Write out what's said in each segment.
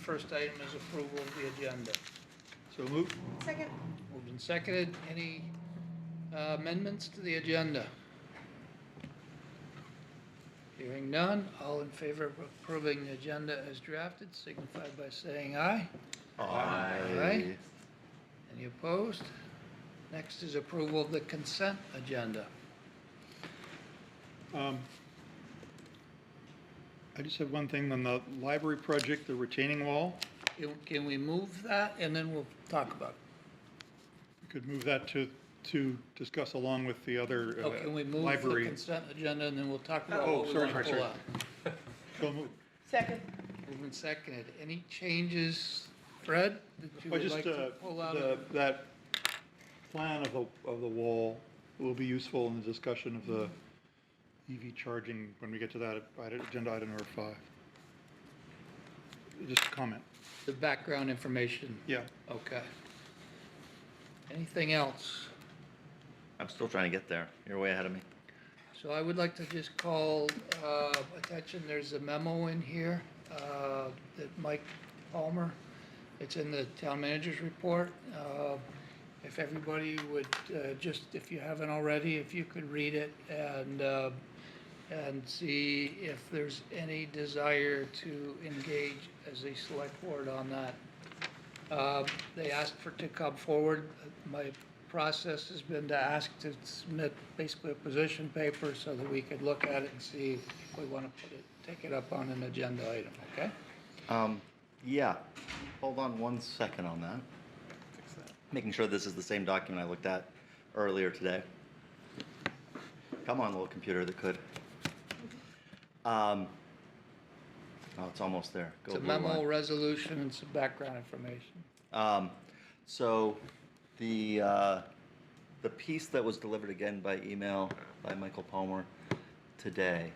first item is approval of the agenda. So moved. Second. Moved and seconded. Any amendments to the agenda? Hearing none, all in favor of approving the agenda as drafted, signify by saying aye. Aye. Any opposed? Next is approval of the consent agenda. I just have one thing on the library project, the retaining wall. Can we move that and then we'll talk about it? We could move that to discuss along with the other Oh, can we move the library. consent agenda and then we'll talk about Oh, what we sorry, want to sorry, pull sorry. out? So moved. Second. Moved and seconded. Any changes, Fred, that you Well, would just like to pull out? that plan of the wall will be useful in the discussion of the EV charging when we get to that agenda item number 5. Just a comment. The background information? Yeah. Okay. Anything else? I'm still trying to get there. You're way ahead of me. So I would like to just call attention, there's a memo in here that Mike Palmer, it's in the town manager's report. If everybody would just, if you haven't already, if you could read it and see if there's any desire to engage as a select board on that. They asked to come forward. My process has been to ask to submit basically a position paper so that we could look at it and see if we want to take it up on an agenda item, okay? Yeah. Hold on one second on that. Fix that. Making sure this is the same document I looked at earlier today. Come on, little computer that could. Oh, it's almost there. Go It's a blue memo, line. resolution, and some background information. So the piece that was delivered again by email by Michael Palmer today,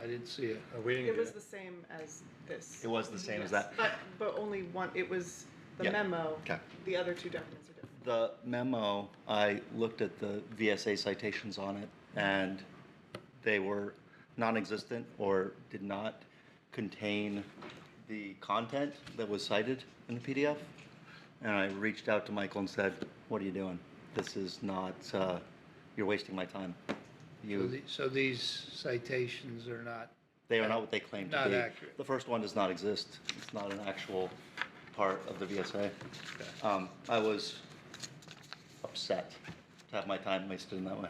I didn't see it. It was the same as this. it was the same as Yes, that. But only one, it was the Yeah. memo. Okay. The other two documents are different. The memo, I looked at the VSA citations on it, and they were non-existent or did not contain the content that was cited in the PDF. And I reached out to Michael and said, "What are you doing? This is not, you're wasting my time." So these citations are not, They are not what they claim to Not be. accurate. The first one does not exist. It's not an actual part of the VSA. okay. I was upset to have my time wasted in that way.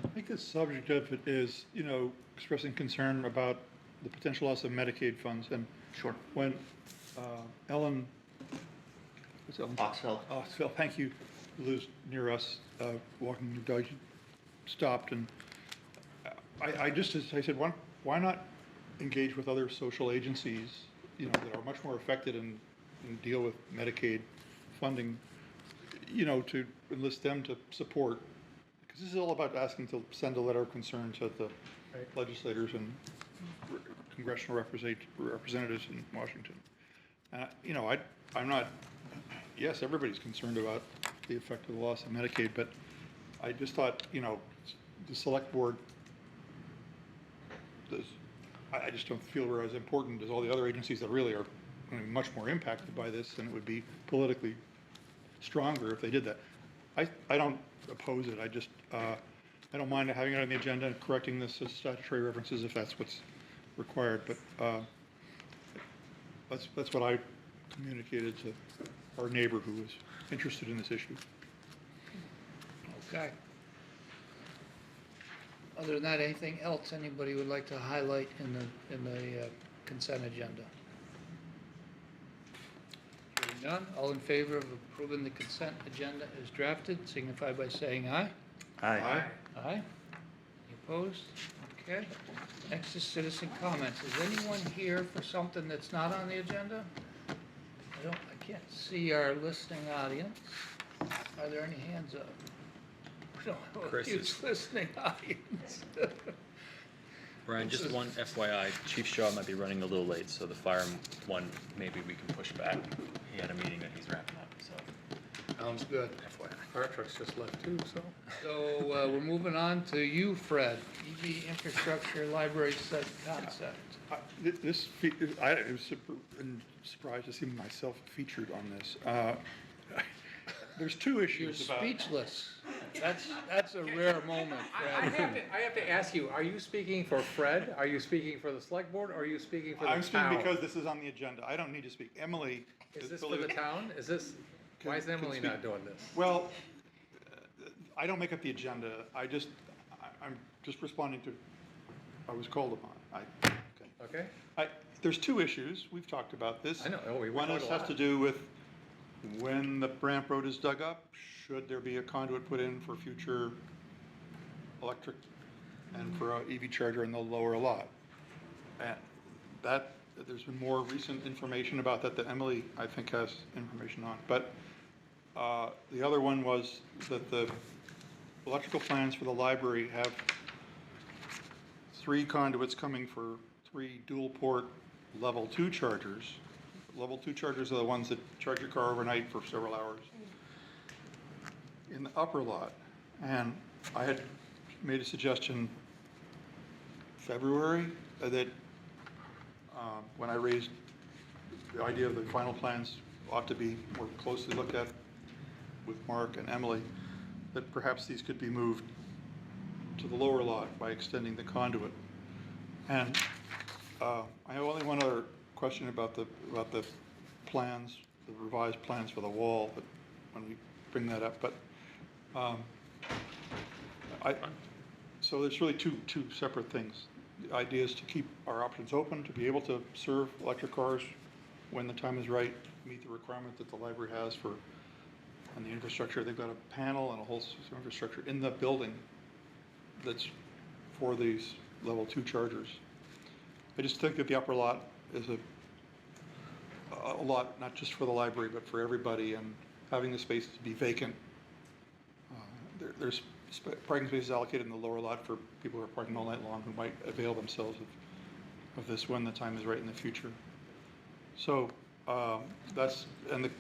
I think the subject of it is, expressing concern about the potential loss of Medicaid funds. And Sure. when Ellen, what's Ellen? Oxfell. Phil, thank you, who lives near us, walking the dog, she stopped, and I said, why not engage with other social agencies, that are much more affected and deal with Medicaid funding, to enlist them to support, because this is all about asking to send a letter of concern to the legislators and congressional representatives in Washington. I'm not, yes, everybody's concerned about the effect of the loss of Medicaid, but I just thought, the select board does, I just don't feel we're as important as all the other agencies that really are going to be much more impacted by this, and it would be politically stronger if they did that. I don't oppose it. I just, I don't mind having it on the agenda and correcting this as statutory references if that's what's required, but that's what I communicated to our neighbor who was interested in this issue. Okay. Other than that, anything else anybody would like to highlight in the consent agenda? Hearing none, all in favor of approving the consent agenda as drafted, signify by saying aye. Aye. Aye. Any opposed? Okay. Next is citizen comments. Is anyone here for something that's not on the agenda? I can't see our listening audience. Are there any hands up? We don't have a Chris huge is- listening audience. Brian, just one FYI, Chief Shaw might be running a little late, so the fire one, maybe we can push back. He had a meeting that he's wrapping up, so Sounds good. FYI. Fire trucks just left too, so. So we're moving on to you, Fred. EV infrastructure library site concept. I was surprised to see myself featured on this. There's two You're issues about. speechless. That's a rare moment, Fred. I have to ask you, are you speaking for Fred? Are you speaking for the select board, or are you speaking for the town? I'm speaking because this is on the agenda. I don't need to speak. Emily. Is this for the town? Is this, why is Can Emily speak. not doing this? Well, I don't make up the agenda. I'm just responding to, I was called upon. Okay? There's two issues. We've talked about this. I know. Oh, we One talked a has lot. to do with when the ramp road is dug up, should there be a conduit put in for future electric and for a EV charger in the lower lot? And that, there's been more recent information about that Emily, I think, has information on. But the other one was that the electrical plans for the library have 3 conduits coming for 3 dual port level 2 chargers. Level 2 chargers are the ones that charge your car overnight for several hours in the upper lot. And I had made a suggestion February that when I raised the idea of the final plans ought to be more closely looked at with Mark and Emily, that perhaps these could be moved to the lower lot by extending the conduit. And I have only one other question about the plans, the revised plans for the wall, but when we bring that up, but so there's really two separate things. The idea is to keep our options open, to be able to serve electric cars when the time is right, meet the requirement that the library has for, and the infrastructure. They've got a panel and a whole system of infrastructure in the building that's for these level 2 chargers. I just think that the upper lot is a lot, not just for the library, but for everybody, and having the space to be vacant. There's parking spaces allocated in the lower lot for people who are parking all night long who might avail themselves of this when the time is right in the future. So that's, and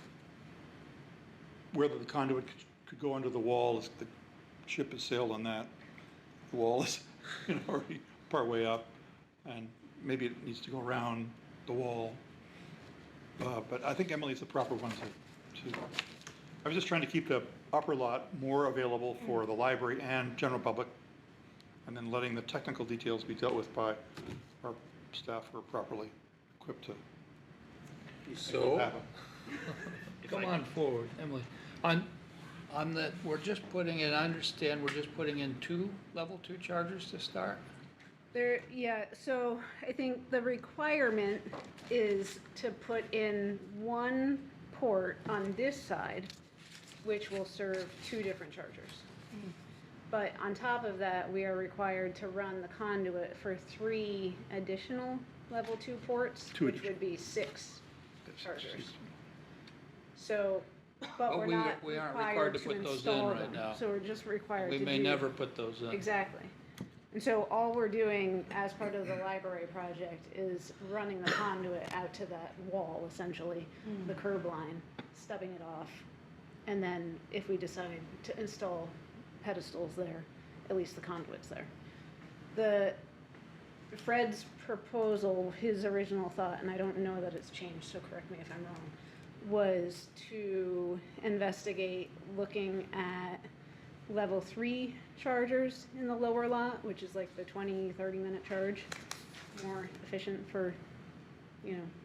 whether the conduit could go under the wall, is the ship has sailed on that. The wall is already part way up, and maybe it needs to go around the wall. But I think Emily's the proper one to. I was just trying to keep the upper lot more available for the library and general public, and then letting the technical details be dealt with by our staff who are properly equipped to So, happen. Come on forward, Emily. On the, we're just putting in, I understand, we're just putting in 2 level 2 chargers to start? Yeah, so I think the requirement is to put in 1 port on this side, which will serve 2 different chargers. But on top of that, we are required to run the conduit for 3 additional level 2 ports, Two which would be 6 chargers. So, but But we're we- not we aren't required required to to put those in install right them. now. So we're just required We to may do- never put those in. Exactly. And so all we're doing as part of the library project is running the conduit out to that wall, essentially, the curb line, stubbing it off. And then if we decide to install pedestals there, at least the conduit's there. Fred's proposal, his original thought, and I don't know that it's changed, so correct me if I'm wrong, was to investigate looking at level 3 chargers in the lower lot, which is like the 20-30 minute charge, more efficient for,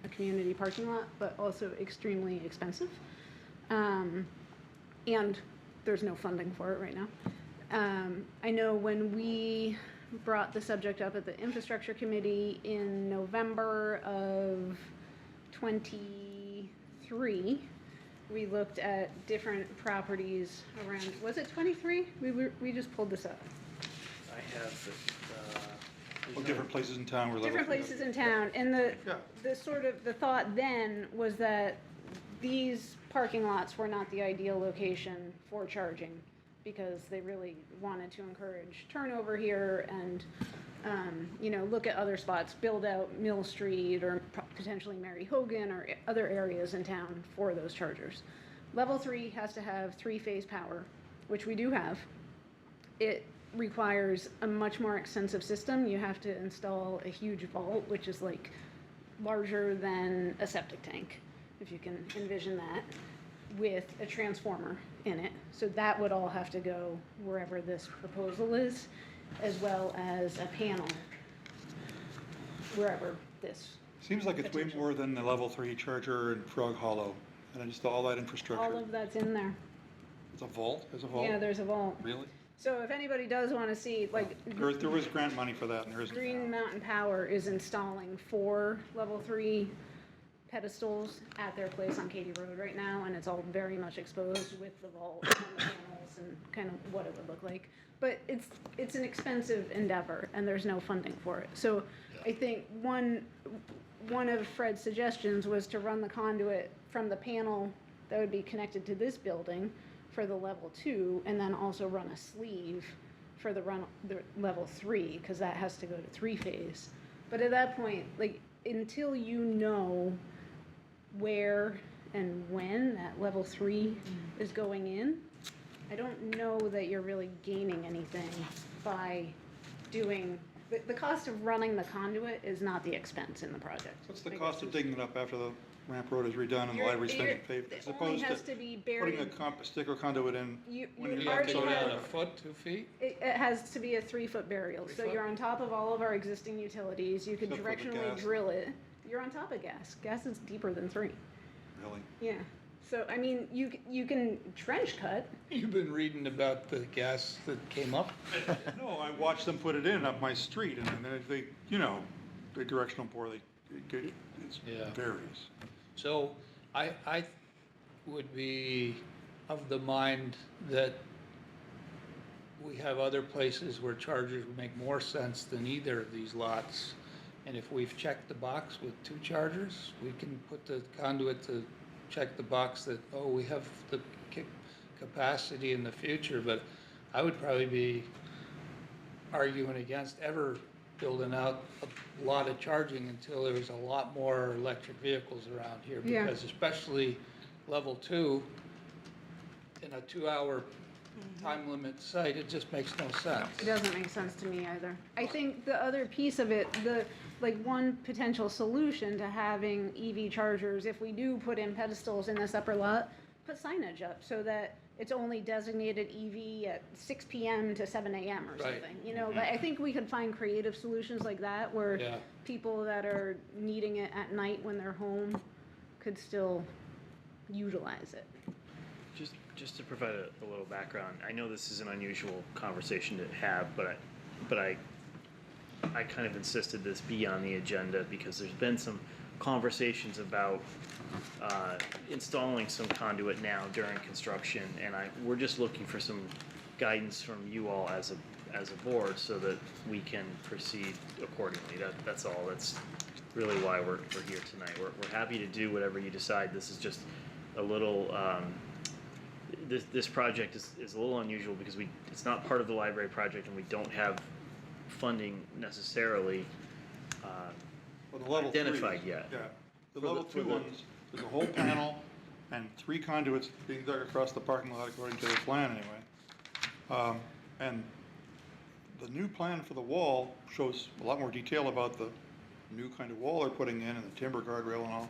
a community parking lot, but also extremely expensive. And there's no funding for it right now. I know when we brought the subject up at the infrastructure committee in November of 23, we looked at different properties around, was it 23? We just pulled this up. I have Well, different places in town were level. Different places in town, and the thought then was that these parking lots were not the ideal location for charging, because they really wanted to encourage turnover here and, look at other spots, build out Mill Street or potentially Mary Hogan or other areas in town for those chargers. Level 3 has to have 3-phase power, which we do have. requires a much more extensive system. You have to install a huge vault, which is like larger than a septic tank, if you can envision that, with a transformer in it. So that would all have to go wherever this proposal is, as well as a panel wherever this. Seems like it's way Potential. more than the level 3 charger in Frog Hollow, and just all that infrastructure. All of that's in there. It's a vault, there's a vault? Yeah, there's a vault. Really? So if anybody does want to see, like, There was grant money for that, and there isn't Green now. Mountain Power is installing 4 level 3 pedestals at their place on Katy Road right now, and it's all very much exposed with the vault and the panels and kind of what it would look like. But it's an expensive endeavor, and there's no funding for it. So I think one of Fred's suggestions was to run the conduit from the panel that would be connected to this building for the level 2, and then also run a sleeve for the level 3, because that has to go to 3-phase. But at that point, like, until you know where and when that level 3 is going in, I don't know that you're really gaining anything by doing, the cost of running the conduit is not the expense in the project. What's the I cost guess of digging it up after the ramp road is redone and the You're- library's you're- paved, as it only opposed has to to be putting buried. a sticker conduit in? You when you you You have already to go down a have, foot, 2 feet? it has to be a 3-foot burial, 3 so foot? you're on top of all of our existing utilities, you can Except for the directionally gas. drill it. You're on top of gas. Gas is deeper than 3. Really? Yeah. So, I mean, you can trench cut. You've been reading about the gas that came up? No, I watched them put it in up my street, and then they, they directional bore, it Yeah. varies. So I would be of the mind that we have other places where chargers would make more sense than either of these lots. And if we've checked the box with 2 chargers, we can put the conduit to check the box that, oh, we have the capacity in the future. But I would probably be arguing against ever building out a lot of charging until there's a lot more electric vehicles around here. Yeah. Because especially level 2, in a 2-hour time limit site, it just makes no sense. It doesn't make sense to me either. I think the other piece of it, one potential solution to having EV chargers, if we do put in pedestals in this upper lot, put signage up so that it's only designated EV at 6 p.m. to 7 a.m. or Right. something. I think we could find creative solutions like that where Yeah. people that are needing it at night when they're home could still utilize it. Just to provide a little background, I know this is an unusual conversation to have, but I kind of insisted this be on the agenda because there's been some conversations about installing some conduit now during construction, and we're just looking for some guidance from you all as a board so that we can proceed accordingly. That's all. That's really why we're here tonight. We're happy to do whatever you decide. This is just a little. This project is a little unusual because it's not part of the library project and we don't have funding necessarily Well, the level identified 3s, yet. Yeah, the For level the- 2 for the- ones, there's a whole panel and 3 conduits being dug across the parking lot according to the plan anyway. And the new plan for the wall shows a lot more detail about the new kind of wall they're putting in and the timber guardrail and all.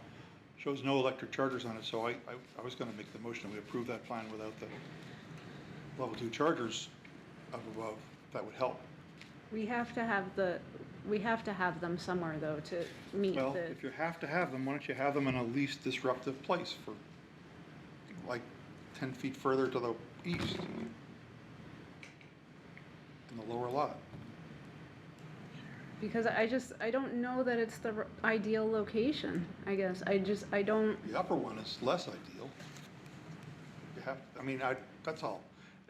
Shows no electric chargers on it, so I was gonna make the motion, we approve that plan without the level 2 chargers up above. That would help. We have to have them somewhere though to meet Well, the. if you have to have them, why don't you have them in a least disruptive place for like 10 feet further to the east in the lower lot? Because I don't know that it's the ideal location, I guess. I don't, The upper one is less ideal. You have, that's all.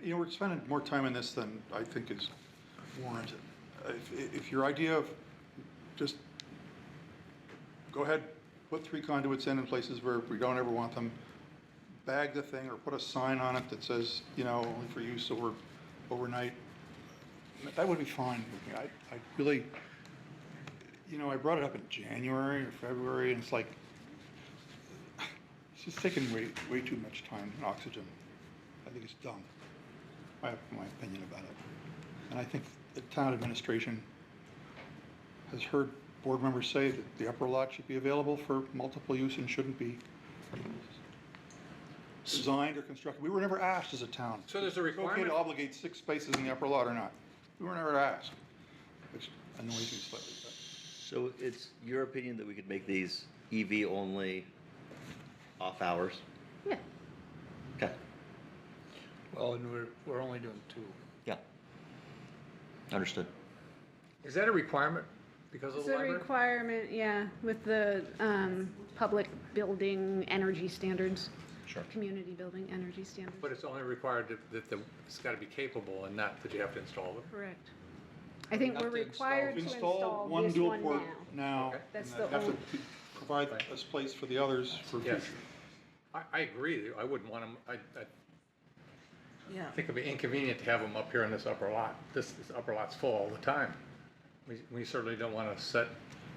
We're spending more time on this than I think is warranted. If your idea of just go ahead, put 3 conduits in places where we don't ever want them, bag the thing or put a sign on it that says, only for use overnight, that would be fine with me. I really, I brought it up in January or February, and it's like, it's just taking way too much time and oxygen. I think it's dumb. I have my opinion about it. And I think the town administration has heard board members say that the upper lot should be available for multiple use and shouldn't be designed or constructed. We were never asked as a town. So there's a "Is it okay requirement- to obligate 6 spaces in the upper lot or not? We were never asked, which annoys me slightly. So it's your opinion that we could make these EV only off hours? Yeah. Okay, Well, and we're only doing 2. yeah. Understood. Is that a requirement because of It's the a library? requirement, yeah, with the public building energy standards. Sure. Community building energy standards. But it's only required it's gotta be capable and not that you have to install them? Correct. I think have we're to install- required to install this dual one port now. now, Okay. That's and the have only- to provide a place for the others for Yes. future. I agree, I wouldn't want them, I Yeah. think it'd be inconvenient to have them up here in this upper lot. This upper lot's full all the time. We certainly don't wanna set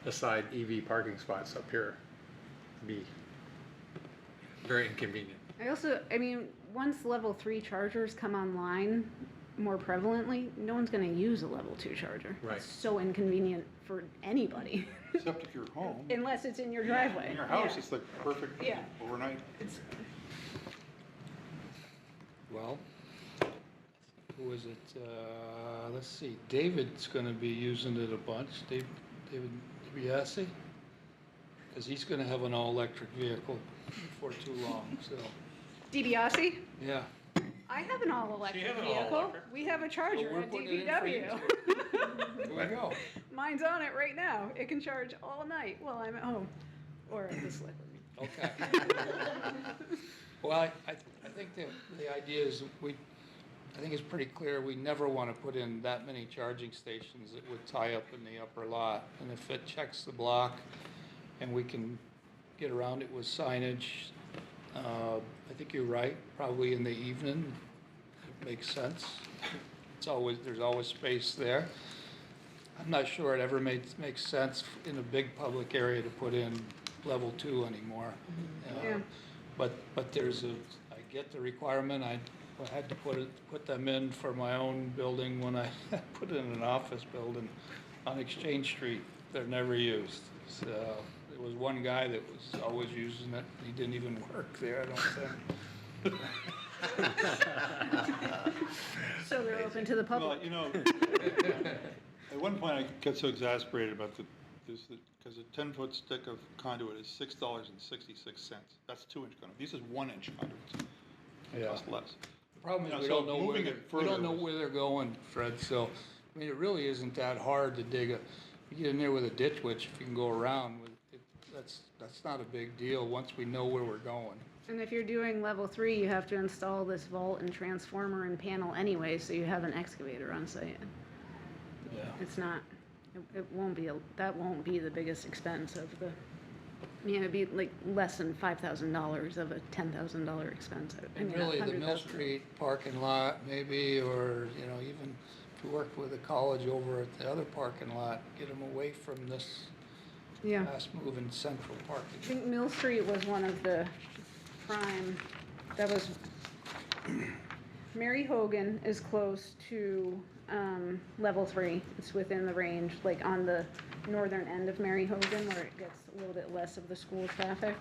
aside EV parking spots up here. It'd be very inconvenient. I mean, once level 3 chargers come online more prevalently, no one's gonna use a level 2 charger. Right. It's so inconvenient for anybody, Except if you're home. unless it's in your driveway. In your house, Yeah. it's the perfect Yeah. overnight. Well, who is it? Let's see, David's gonna be using it a bunch, David DiBiase? Because he's gonna have an all-electric vehicle before too long, so, DiBiase, yeah. I have an all-electric have an vehicle. all-electric? We have a charger we're at putting it in for you DPW. Here we go. Mine's on it right now. It can charge all night while I'm at home, or at the select board meeting. Okay. Well, I think the idea is I think it's pretty clear, we never want to put in that many charging stations that would tie up in the upper lot. And if it checks the block and we can get around it with signage, I think you're right, probably in the evening, it makes sense. There's always space there. I'm not sure it ever makes sense in a big public area to put in level 2 anymore. Yeah. But I get the requirement, I had to put them in for my own building when I put in an office building on Exchange Street. They're never used. So there was one guy that was always using it, he didn't even work there, I don't think. So they're open to the Well, public. you know, at one point I got so exasperated about because a 10-foot stick of conduit is $6.66. That's 2-inch conduit. These is 1-inch conduits. They Yeah. cost less. The problem Yeah, is we so don't know where moving they're, it we don't further know was- where they're going, Fred, so, I mean, it really isn't that hard to dig you get in there with a ditch witch, if you can go around with it, that's not a big deal, once we know where we're going. And if you're doing level 3, you have to install this vault and transformer and panel anyway, so you have an excavator on site. Yeah. It's not, it won't be, that won't be the biggest expense of I mean, it'd be like less than $5,000 of a $10,000 expense. I And mean, really, the $100,000. Mill Street parking lot, maybe, or, even if you worked with the college over at the other parking lot, get them away from this Yeah. fast-moving central I parking. think Mill Street was one of the prime, that was, Mary Hogan is close to level 3. It's within the range, like on the northern end of Mary Hogan where it gets a little bit less of the school traffic.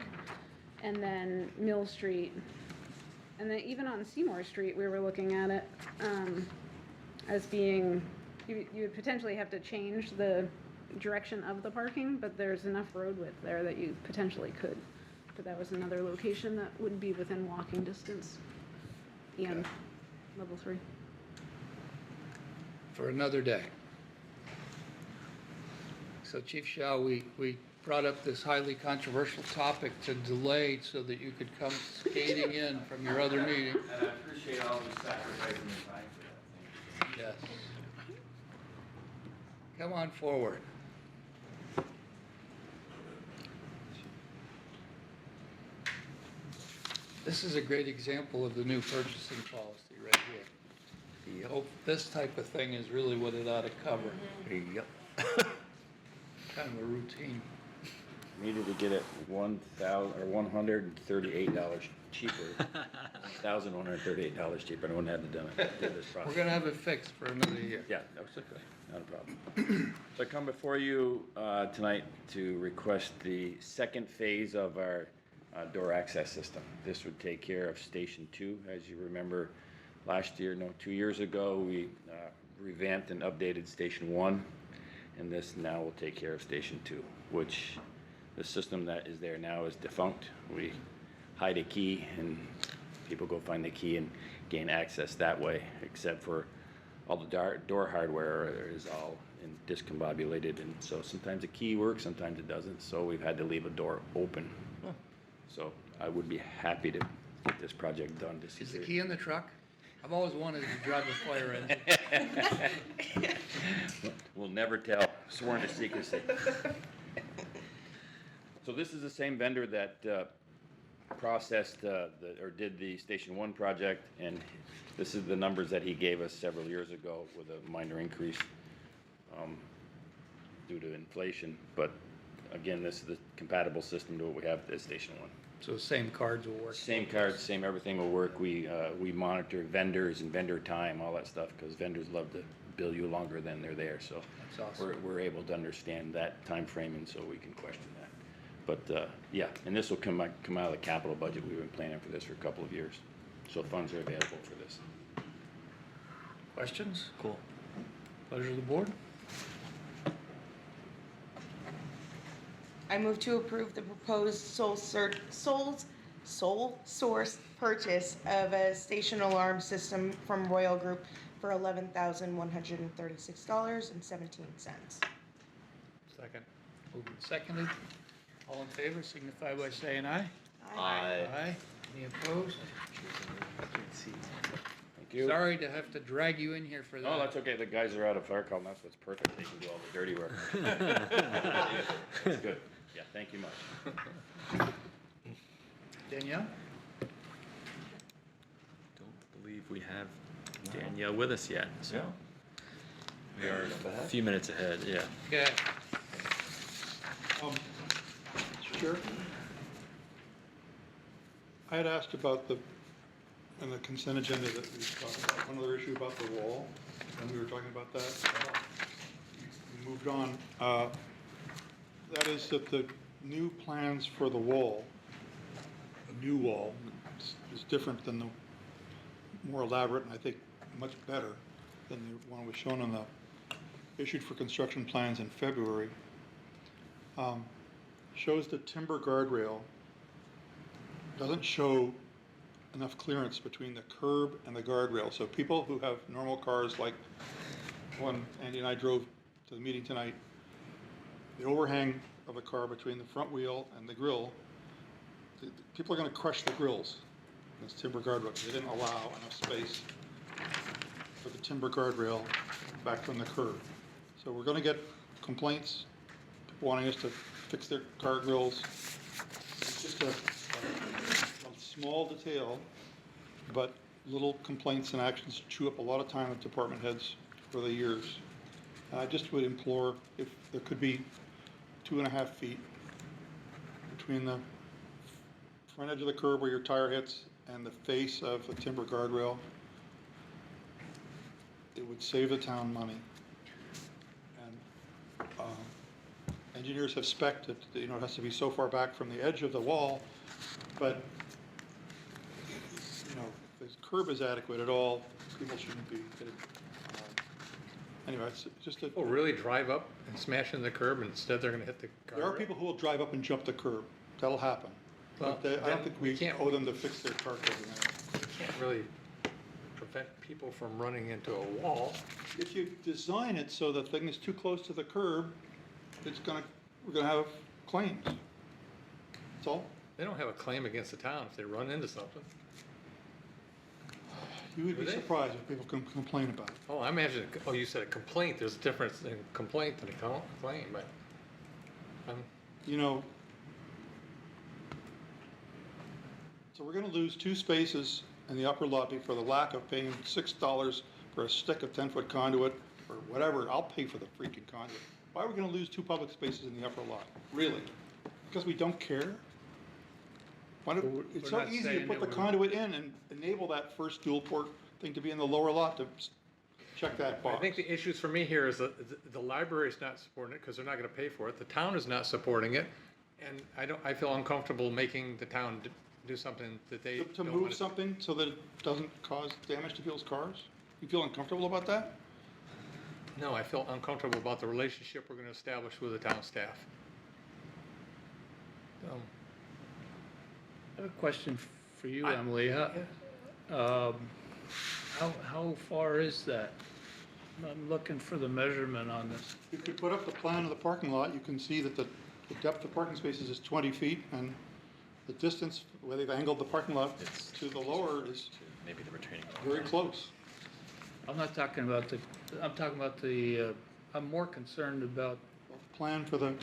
And then Mill Street, and then even on Seymour Street, we were looking at it as being, you would potentially have to change the direction of the parking, but there's enough road width there that you potentially could. But that was another location that would be within walking distance and level 3. For another day. So Chief Shaw, we brought up this highly controversial topic to delay so that you could come skating in from your other meeting. And I appreciate all the sacrificing the time for that. Thank you. Yes. Come on forward. This is a great example of the new purchasing policy right here. You hope this type of thing is really what it ought to cover, Yep. kind of a routine. needed to get it $138 cheaper. $1,138 cheaper. I wouldn't have done it. Did this We're process. gonna have it fixed for another year. Yeah, that was okay. Not a problem. So I come before you tonight to request the second phase of our door access system. This would take care of Station 2. As you remember, last year, no, 2 years ago, we revamped and updated Station 1, and this now will take care of Station 2, which the system that is there now is defunct. We hide a key, and people go find the key and gain access that way, except for all the door hardware is all discombobulated, and so sometimes the key works, sometimes it doesn't, so we've had to leave a door open. So I would be happy to get this project done this Is year. the key in the truck? I've always wanted to drive a fire engine. We'll never tell, sworn to secrecy. So this is the same vendor that processed or did the Station 1 project, and this is the numbers that he gave us several years ago with a minor increase due to inflation. But again, this is the compatible system to what we have at Station 1. So same cards will work. Same cards, same everything will work. We monitor vendors and vendor time, all that stuff, because vendors love to bill you longer than they're there. So That's awesome. we're able to understand that time frame, and so we can question that. But yeah, and this will come out of the capital budget. We've been planning for this for a couple of years, so funds are available for this. Questions? Cool. Pleasure of the board? I move to approve the proposed sole source purchase of a station alarm system from Royal Group for $11,136.17. Second. Moved and seconded. All in favor signify by saying aye. I Any opposed? Thank you. Sorry to have to drag you in here for that. Oh, that's okay. The guys are out of fire call, and that's what's perfect. They can do all the dirty work. That's good. Yeah, thank you much. Danielle? Don't believe we have Danielle with us yet, so we are a few minutes ahead, yeah. Okay. Sure. I had asked about in the consent agenda that we talked about, one other issue about the wall, and we were talking about that. We moved on. That is that the new plans for the wall, the new wall, is different than the more elaborate, and I think much better than the one was shown on the, issued for construction plans in February. Shows the timber guardrail, doesn't show enough clearance between the curb and the guardrail. So people who have normal cars, like when Andy and I drove to the meeting tonight, the overhang of the car between the front wheel and the grill, people are going to crush the grills in this timber guardrail. They didn't allow enough space for the timber guardrail back from the curb. So we're going to get complaints, people wanting us to fix their car grills. It's just a small detail, but little complaints and actions chew up a lot of time with department heads for the years. I just would implore if there could be 2.5 feet between the front edge of the curb where your tire hits and the face of the timber guardrail. It would save the town money. And engineers have spec'd that, it has to be so far back from the edge of the wall, but if the curb is adequate at all, people shouldn't be getting. Anyway, it's just a. People really drive up and smash in the curb, and instead they're gonna hit the car. There are people who will drive up and jump the curb. That'll happen. Well, But I don't think we can't- owe them to fix their car curb. You can't really prevent people from running into a wall. If you design it so the thing is too close to the curb, we're gonna have claims. That's all. They don't have a claim against the town if they run into something. You would Do be they? surprised if people can complain about it. Oh, I imagine, you said a complaint, there's a difference in complaint and a claim, but, So we're gonna lose 2 spaces in the upper lobby for the lack of paying $6 for a stick of 10-foot conduit or whatever. I'll pay for the freaking conduit. Why are we gonna lose 2 public spaces in the upper lot? Really? Because we don't care? Why don't, We're it's so not easy to saying put the that we- conduit in and enable that first dual port thing to be in the lower lot to check that box. I think the issues for me here is that the library's not supporting it because they're not gonna pay for it. The town is not supporting it. And I feel uncomfortable making the town do something that they To don't move wanna do. something so that it doesn't cause damage to people's cars? You feel uncomfortable about that? No, I feel uncomfortable about the relationship we're gonna establish with the town staff. I have a question for you, I- Emily. How far is that? I'm looking for the measurement on this. You could put up the plan of the parking lot, you can see that the depth of parking spaces is 20 feet, and the distance, where they've angled the parking lot It's to the lower is Maybe the retaining wall. very close. I'm not talking about I'm talking about I'm more concerned about Plan for the,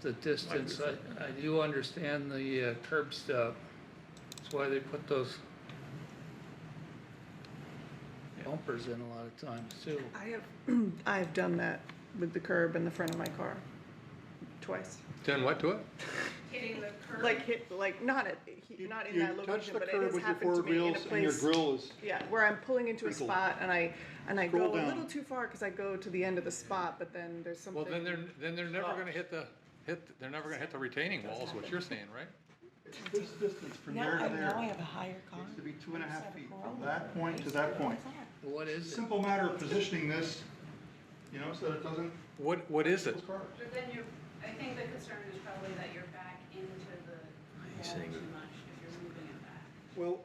the distance. I do understand the curb stop. That's why they put those bumpers in a lot of times too. I've done that with the curb in the front of my car, twice. Done what to it? Hitting the curb? Like, not in you that touch location, the but it curb has with your happened to forward me in a wheels and your place. grill is, Yeah, where I'm pulling into a Wrinkle. spot and I Scroll go a down. little too far because I go to the end of the spot, but then there's something. Well, then they're never gonna they're never gonna hit the retaining wall, is what you're saying, right? this distance from there to there have a higher car. needs to be 2.5 feet, from that point to that point. What is it? Simple matter of positioning this, so that it doesn't. What is it? people's cars. But then I think the concern is probably that you're back into the He's wall saying- too much if you're moving it back. Well,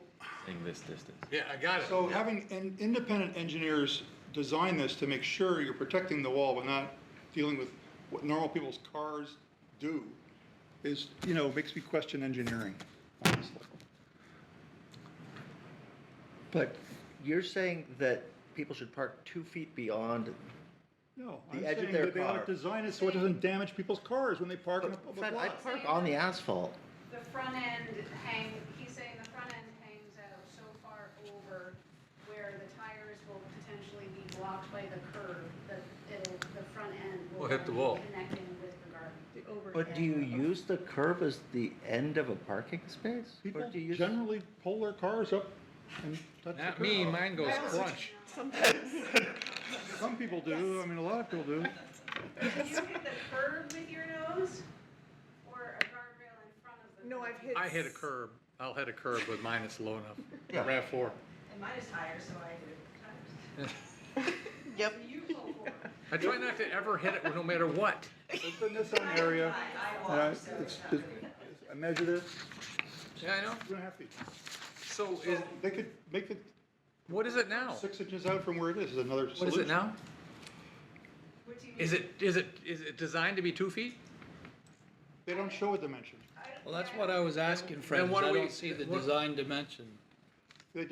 Saying this distance. Yeah, I got it. so having independent engineers design this to make sure you're protecting the wall but not dealing with what normal people's cars do is, makes me question engineering, honestly. But you're saying that people should park 2 feet beyond, No, The I'm edge of saying their that they ought car. to design it so it doesn't damage people's cars when they park in a public Fred, I lot. park on the asphalt. The front end he's saying the front end hangs out so far over where the tires will potentially be blocked by the curb, that the front end will Will hit the be wall. connecting with the garbage. But do you use the curb as the end of a parking space? Or People do you use- generally pull their cars up and touch the curb. Not me, mine goes crunch. Some people do, a lot of people do. Do you hit the curb with your nose or a guardrail in front of the? No, curb? I've hit. I hit a curb. I'll hit a curb with mine, it's low enough. Yeah. RAV4. And mine is tires, so I do tires. Yep. You pull forward. I try not to ever hit it no matter what. It's the Nissan area, I measured it, Yeah, I know. 2.5 feet. So They could make it what is it now? 6 inches out from where it is another solution. What is it now? What do you Is it designed to be 2 feet? They don't show a dimension. Well, that's what I was asking, Fred. Then what I do we- don't see the what- design dimension. They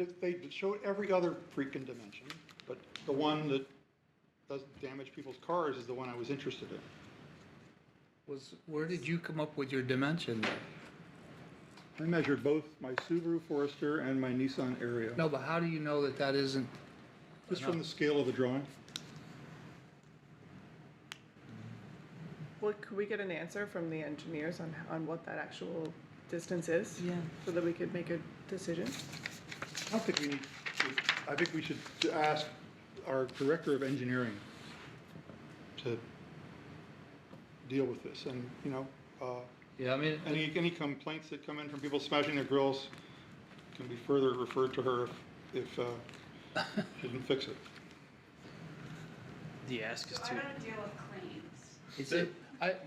showed every other freaking dimension, but the one that doesn't damage people's cars is the one I was interested in. Where did you come up with your dimension then? I measured both my Subaru Forester and my Nissan Area, No, but how do you know that that isn't? just from the scale of the drawing. Well, could we get an answer from the engineers on what that actual distance is? Yeah. So that we could make a decision? I don't think we need to, I think we should ask our Director of Engineering to deal with this, and, Yeah, I mean, any complaints that come in from people smashing their grills can be further referred to her if she didn't fix it. The ask is So to. I don't deal with claims. is it,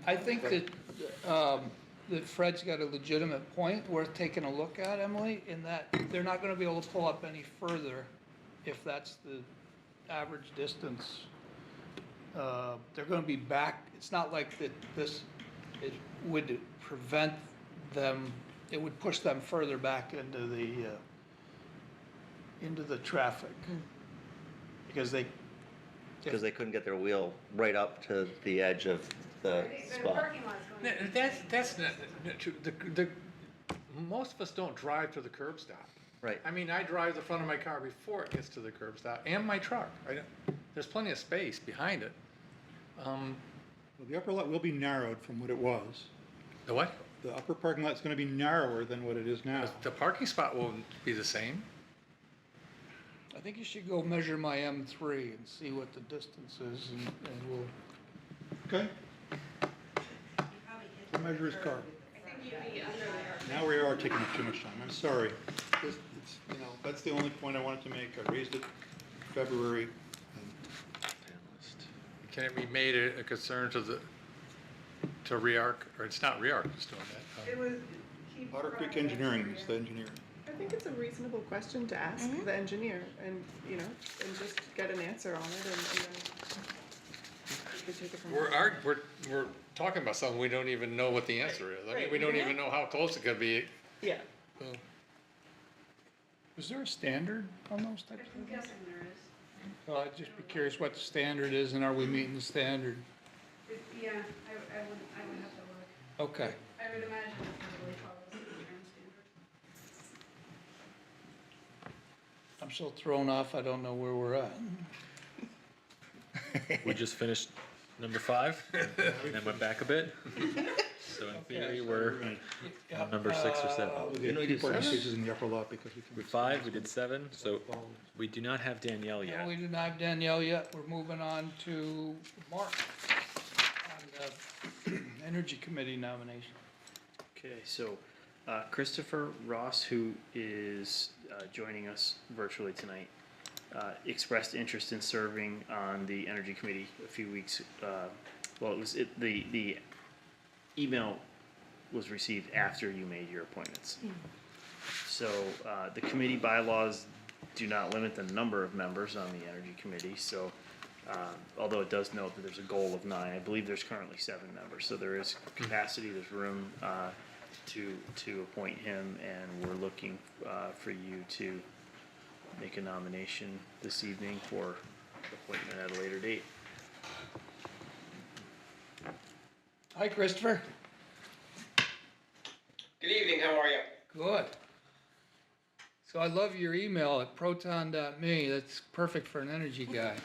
I think that Fred's got a legitimate point worth taking a look at, Emily, in that they're not gonna be able to pull up any further if that's the average distance. They're gonna be back, it's not like that it would prevent them, it would push them further back into the traffic. Because they, Because they couldn't get their wheel right up to the edge of the The spot. parking lot's going to be. That's not true. Most of us don't drive to the curb stop. Right. I mean, I drive the front of my car before it gets to the curb stop, and my truck. There's plenty of space behind it. Well, the upper lot will be narrowed from what it was. The what? The upper parking lot's gonna be narrower than what it is now. The parking spot will be the same? I think you should go measure my M3 and see what the distance is, and we'll, Okay, we'll measure his car. Now we are taking up too much time, I'm sorry. It's, you know, that's the only point I wanted to make, I raised it in February. Can it be made a concern to REARC, or it's not REARC that's doing that? It was. Otter Creek Engineering is the engineer. I think it's a reasonable question to ask the engineer and, you know, and just get an answer on it and then we could take it from there. We're talking about something we don't even know what the answer is. I mean, Right. we don't even know how close it could be. Yeah. So, is there a standard on those types of I'm things? guessing there is. Well, I'd just be curious what the standard is, and are we meeting the standard? Yeah, I would have to look. Okay. I would imagine it probably follows the Adjourn standard. I'm so thrown off, I don't know where we're at. We just finished number 5 and then went back a bit. So in theory, we're on number 6 or 7. We had two parking spaces in the upper lot because we can. With 5, we did 7, so we do not have Danielle No, yet. we do not have Danielle yet. We're moving on to Mark on the Energy Committee nomination. Okay, so Christopher Ross, who is joining us virtually tonight, expressed interest in serving on the Energy Committee a few weeks. Well, the email was received after you made your appointments. So the committee bylaws do not limit the number of members on the Energy Committee. So although it does note that there's a goal of 9, I believe there's currently 7 members. So there is capacity, there's room to appoint him, and we're looking for you to make a nomination this evening for appointment at a later date. Hi, Christopher. Good evening, how are you? Good. So I love your email at proton.me. That's perfect for an energy guy.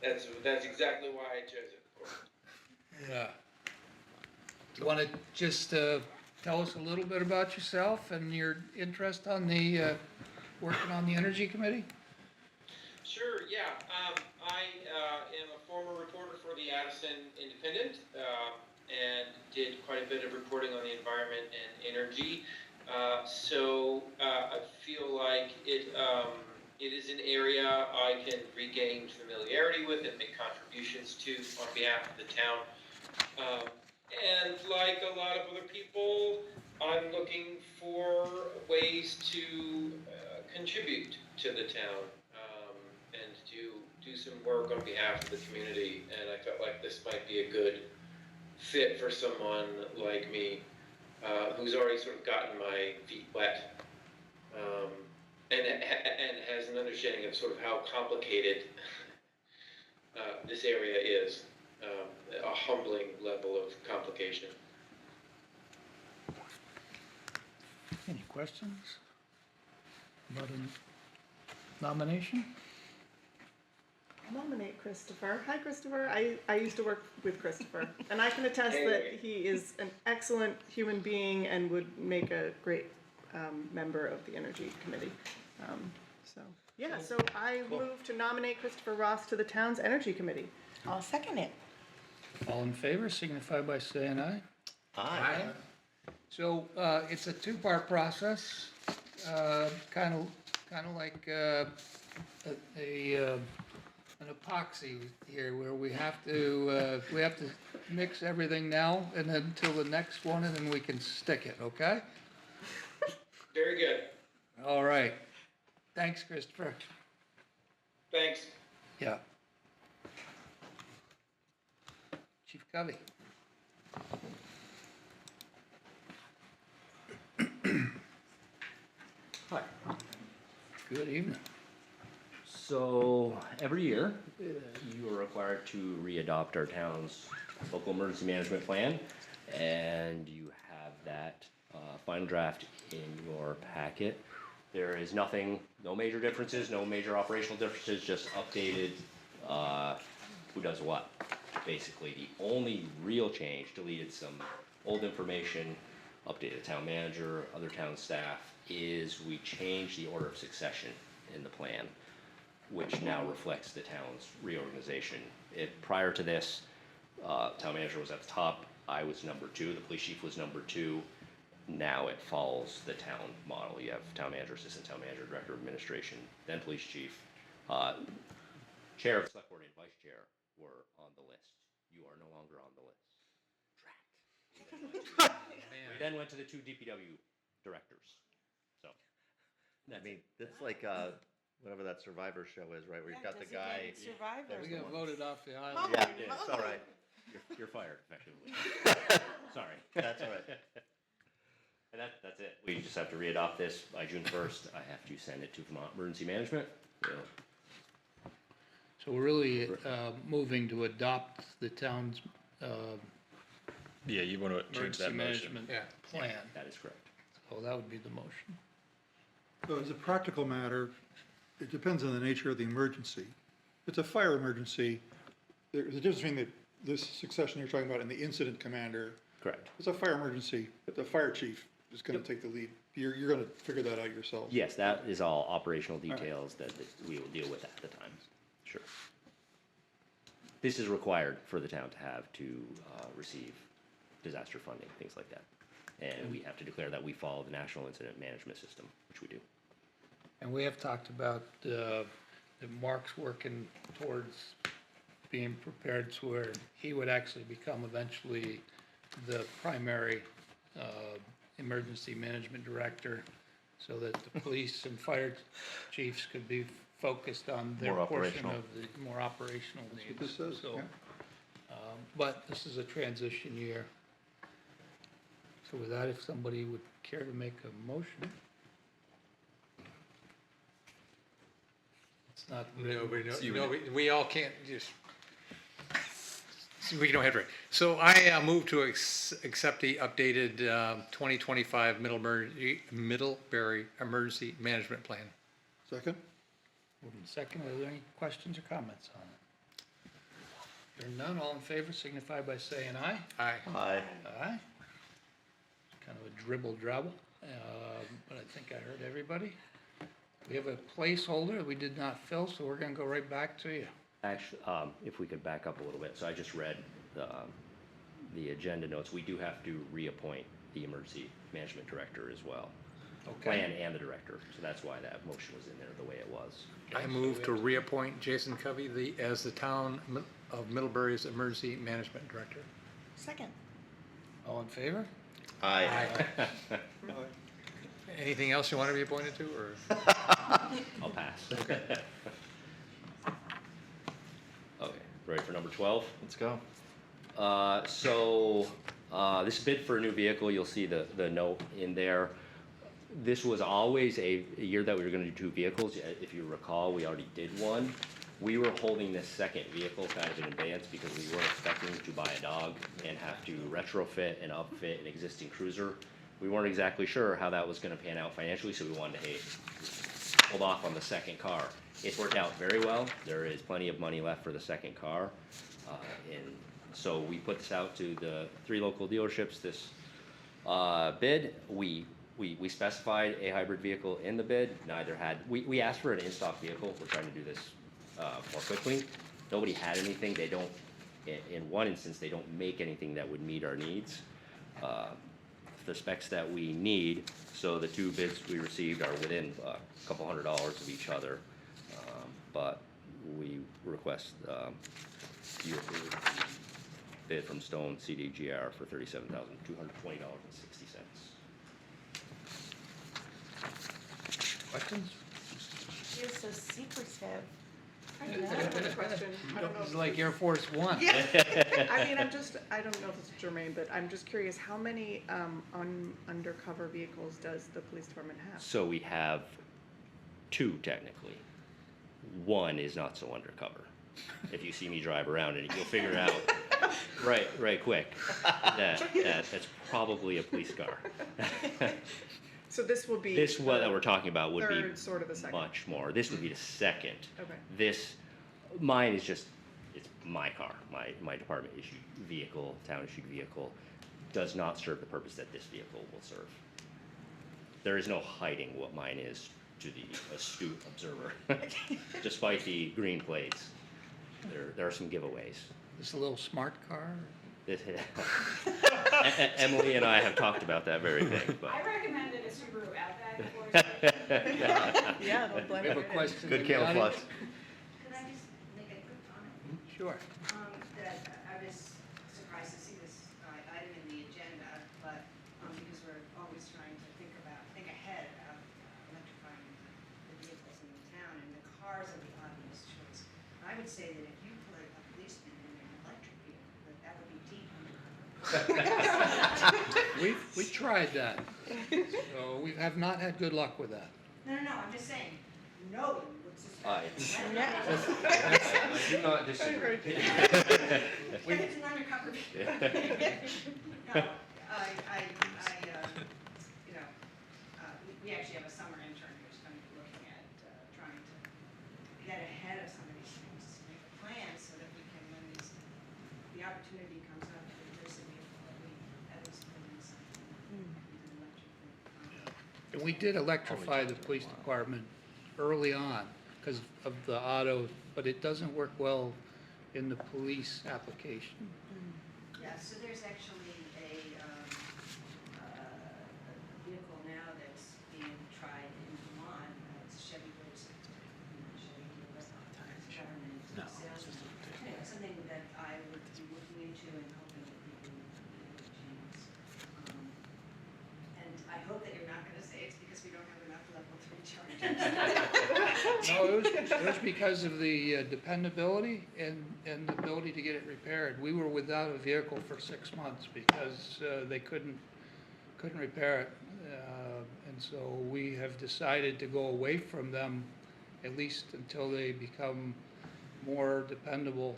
That's exactly why I chose it. Yeah. You want to just tell us a little bit about yourself and your interest on the working on the Energy Committee? Sure, yeah. I am a former reporter for the Addison Independent and did quite a bit of reporting on the environment and energy. So I feel like it is an area I can regain familiarity with and make contributions to on behalf of the town. And like a lot of other people, I'm looking for ways to contribute to the town and to do some work on behalf of the community. And I felt like this might be a good fit for someone like me who's already sort of gotten my feet wet and has an understanding of sort of how complicated this area is. A humbling level of complication. Any questions about a nomination? I'll nominate Christopher. Hi, Christopher. I used to work with Christopher, and I can attest that he is an excellent human being and would make a great member of the Energy Committee. So I move to nominate Christopher Ross to the town's Energy Committee. I'll second it. All in favor, signify by saying aye. Aye. So it's a two-part process, kind of like an epoxy here, where we have to mix everything now and then until the next one, and then we can stick it. Okay. Very good. All right. Thanks, Christopher. Thanks. Yeah. Chief Covey. Hi. Good evening. So every year, you are required to re-adopt our town's local emergency management plan, and you have that final draft in your packet. There is nothing, no major differences, no major operational differences, just updated who does what. basically. The only real change, deleted some old information, updated town manager, other town staff, is we changed the order of succession in the plan, which now reflects the town's reorganization. Prior to this, town manager was at the top, I was number 2, the police chief was number 2. Now it follows the town model. You have town manager, assistant town manager, director of administration, then police chief. Chair of the select board and vice chair were on the list. You are no longer on the list. Trapped. We then went to the 2 DPW directors. So, I mean, that's like, whatever that Survivor show is, right, where you've got the guy. Survivor. We got voted off the island. Oh. Yeah, it's all right. you're fired, effectively. Sorry. That's all right. And that's it. We just have to readopt this by June 1st. I have to send it to Vermont Emergency Management. So we're really moving to adopt the town's Yeah, you want to change emergency that motion. management Yeah. plan. That is correct. So that would be the motion. So as a practical matter, it depends on the nature of the emergency. If it's a fire emergency, there's a difference between this succession you're talking about and the incident commander. Correct. It's a fire emergency, the fire chief is gonna take the lead. You're gonna figure that out yourself. Yes, that is all operational details that we will deal with at the time. Sure. This is required for the town to have to receive disaster funding, things like that. And we have to declare that we follow the National Incident Management System, which we do. And we have talked about that Mark's working towards being prepared to where he would actually become eventually the primary emergency management director, so that the police and fire chiefs could be focused on their More portion operational. of the more operational That's needs. what this says, So, yeah. but this is a transition year. So with that, if somebody would care to make a motion. It's not. We all can't just, we don't have to. So I move to accept the updated 2025 Middlebury Emergency Management Plan. Second? Moving second, are there any questions or comments on it? Hearing none, all in favor signify by saying aye. Aye. Aye. Aye. Kind of a dribble drabble, but I think I heard everybody. We have a placeholder that we did not fill, so we're gonna go right back to you. Actually, if we could back up a little bit, so I just read the agenda notes. We do have to reappoint the emergency management director as well. Plan and the director, so that's why that motion was in there the way it was. I move to reappoint Jason Covey as the town of Middlebury's Emergency Management Director. Second. All in favor? Aye. Anything else you want to be appointed to, or? I'll pass. Okay, ready for number 12? Let's go. This bid for a new vehicle, you'll see the note in there. This was always a year that we were gonna do 2 vehicles. If you recall, we already did one. We were holding this second vehicle kind of in advance because we weren't expecting to buy a dog and have to retrofit and upfit an existing cruiser. We weren't exactly sure how that was gonna pan out financially, so we wanted to hold off on the second car. It's worked out very well. There is plenty of money left for the second car. And so we put this out to the 3 local dealerships, this bid. We specified a hybrid vehicle in the bid. Neither had, we asked for an in-stock vehicle. We're trying to do this more quickly. Nobody had anything. They don't, in one instance, they don't make anything that would meet our needs. The specs that we need, so the 2 bids we received are within a couple $100 of each other. But we request you approve the bid from Stone CDGR for $37,220.60. Questions? You're so secretive. I do have a question. I don't know. It's like Air Force One. Yeah. I mean, I don't know if it's germane, but I'm just curious, how many undercover vehicles does the police department have? So we have 2 technically. 1 is not so undercover. If you see me drive around it, you'll figure out right quick that that's probably a police car. So this will be. This what that we're talking about would be sort of the second. much more. This would be the second. Okay. This, mine is just, it's my car, my department issued vehicle, town issued vehicle, does not serve the purpose that this vehicle will serve. There is no hiding what mine is to the astute observer. Despite the green plates, there are some giveaways. This a little smart car? Emily and I have talked about that very thing, but. I recommended a Subaru Outback for Yeah, don't blame We have a it. question. Good in the audience? camouflage. Could I just make a quick comment? Sure. That I was surprised to see this item in the agenda, but because we're always trying to think ahead of electrifying the vehicles in the town, and the cars are the obvious choice. I would say that if you put a policeman in an electric vehicle, that would be deep undercover. We tried that. So we have not had good luck with that. No, I'm just saying, no one would suspect. I do not disagree. If it's an undercover vehicle. No, we actually have a summer intern who's going to be looking at trying to get ahead of some of these things, to make a plan so that we can, when the opportunity comes up, if there's a vehicle, that we at least put in something. An electric vehicle. And we did electrify the police department early on because of the auto, but it doesn't work well in the police application. Yeah, so there's actually a vehicle now that's being tried in Vermont. It's a Chevy Blazer. Chevy dealer, government salesman. Anyway, something that I would be looking into and hoping that people would be able to change. And I hope that you're not going to say it's because we don't have enough level 3 chargers. No, it was because of the dependability and the ability to get it repaired. We were without a vehicle for 6 months because they couldn't repair it. And so we have decided to go away from them, at least until they become more dependable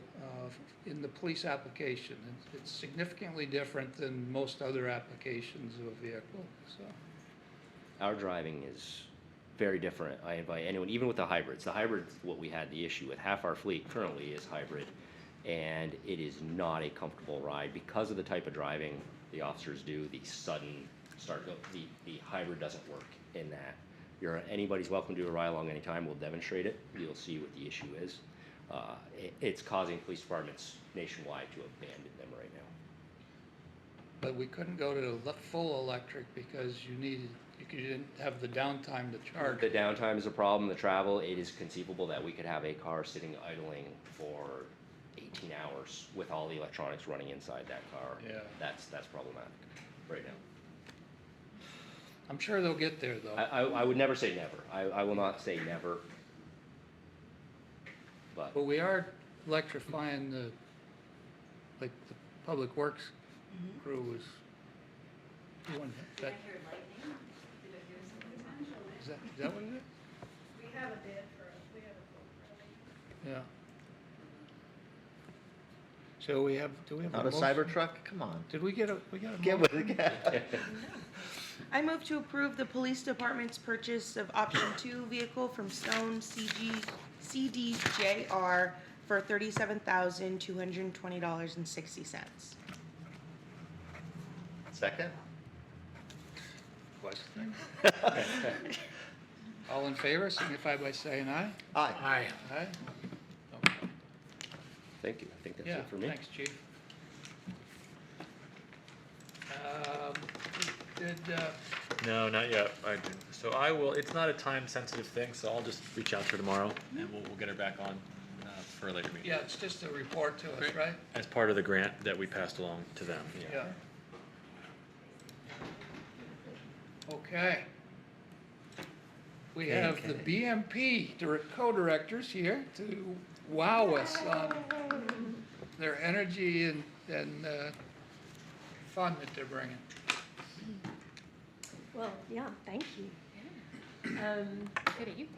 in the police application. It's significantly different than most other applications of a vehicle, so. Our driving is very different. I invite anyone, even with the hybrids. The hybrids, what we had the issue with, half our fleet currently is hybrid, and it is not a comfortable ride because of the type of driving the officers do, the sudden start, the hybrid doesn't work in that. Anybody's welcome to do a ride along anytime. We'll demonstrate it. You'll see what the issue is. It's causing police departments nationwide to abandon them right now. But we couldn't go to full electric because you didn't have the downtime to charge. The downtime is a problem, the travel. It is conceivable that we could have a car sitting idling for 18 hours with all the electronics running inside that car. Yeah. That's problematic right now. I'm sure they'll get there, though. I would never say never. I will not say never. But we are electrifying the Public Works crew is doing that. I heard lightning. Did I hear something? Is that what it is? We have a bid for it, we have a quote for it. Yeah. So do we have Not a motion? Cybertruck? Come on. Did we get a Get motion? with it. I move to approve the police department's purchase of option 2 vehicle from Stone CDJR for $37,220.60. Second? Question? All in favor, signify by saying aye. Aye. Aye. Aye? Okay. Thank you. I think that's Yeah, it for me. thanks, chief. Did, No, not yet. I didn't. So I will, it's not a time-sensitive thing, so I'll just reach out to her tomorrow, and we'll get her back on for a later meeting. yeah, it's just a report to us, right? As part of the grant that we passed along to them, yeah. Yeah. Okay. We have the BMP co-directors here to wow us on their energy and fun that they're bringing. Well, yeah, thank you. Good evening.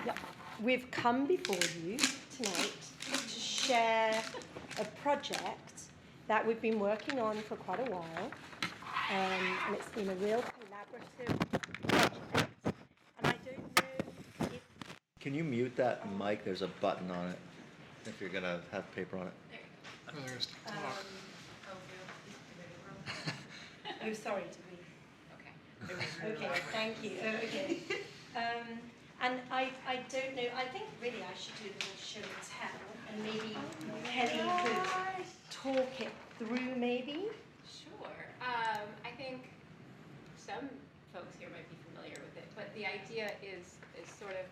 Yep. We've come before you tonight to share a project that we've been working on for quite a while, and it's been a real collaborative project. And I don't know if... Can you mute that mic? There's a button on it. if you're gonna have paper on it. Oh, sorry, to read. Okay, thank you. Okay. And I don't know, I think really I should do a little show and tell, and maybe Kelly could talk it through maybe? Sure. I think some folks here might be familiar with it, but the idea is sort of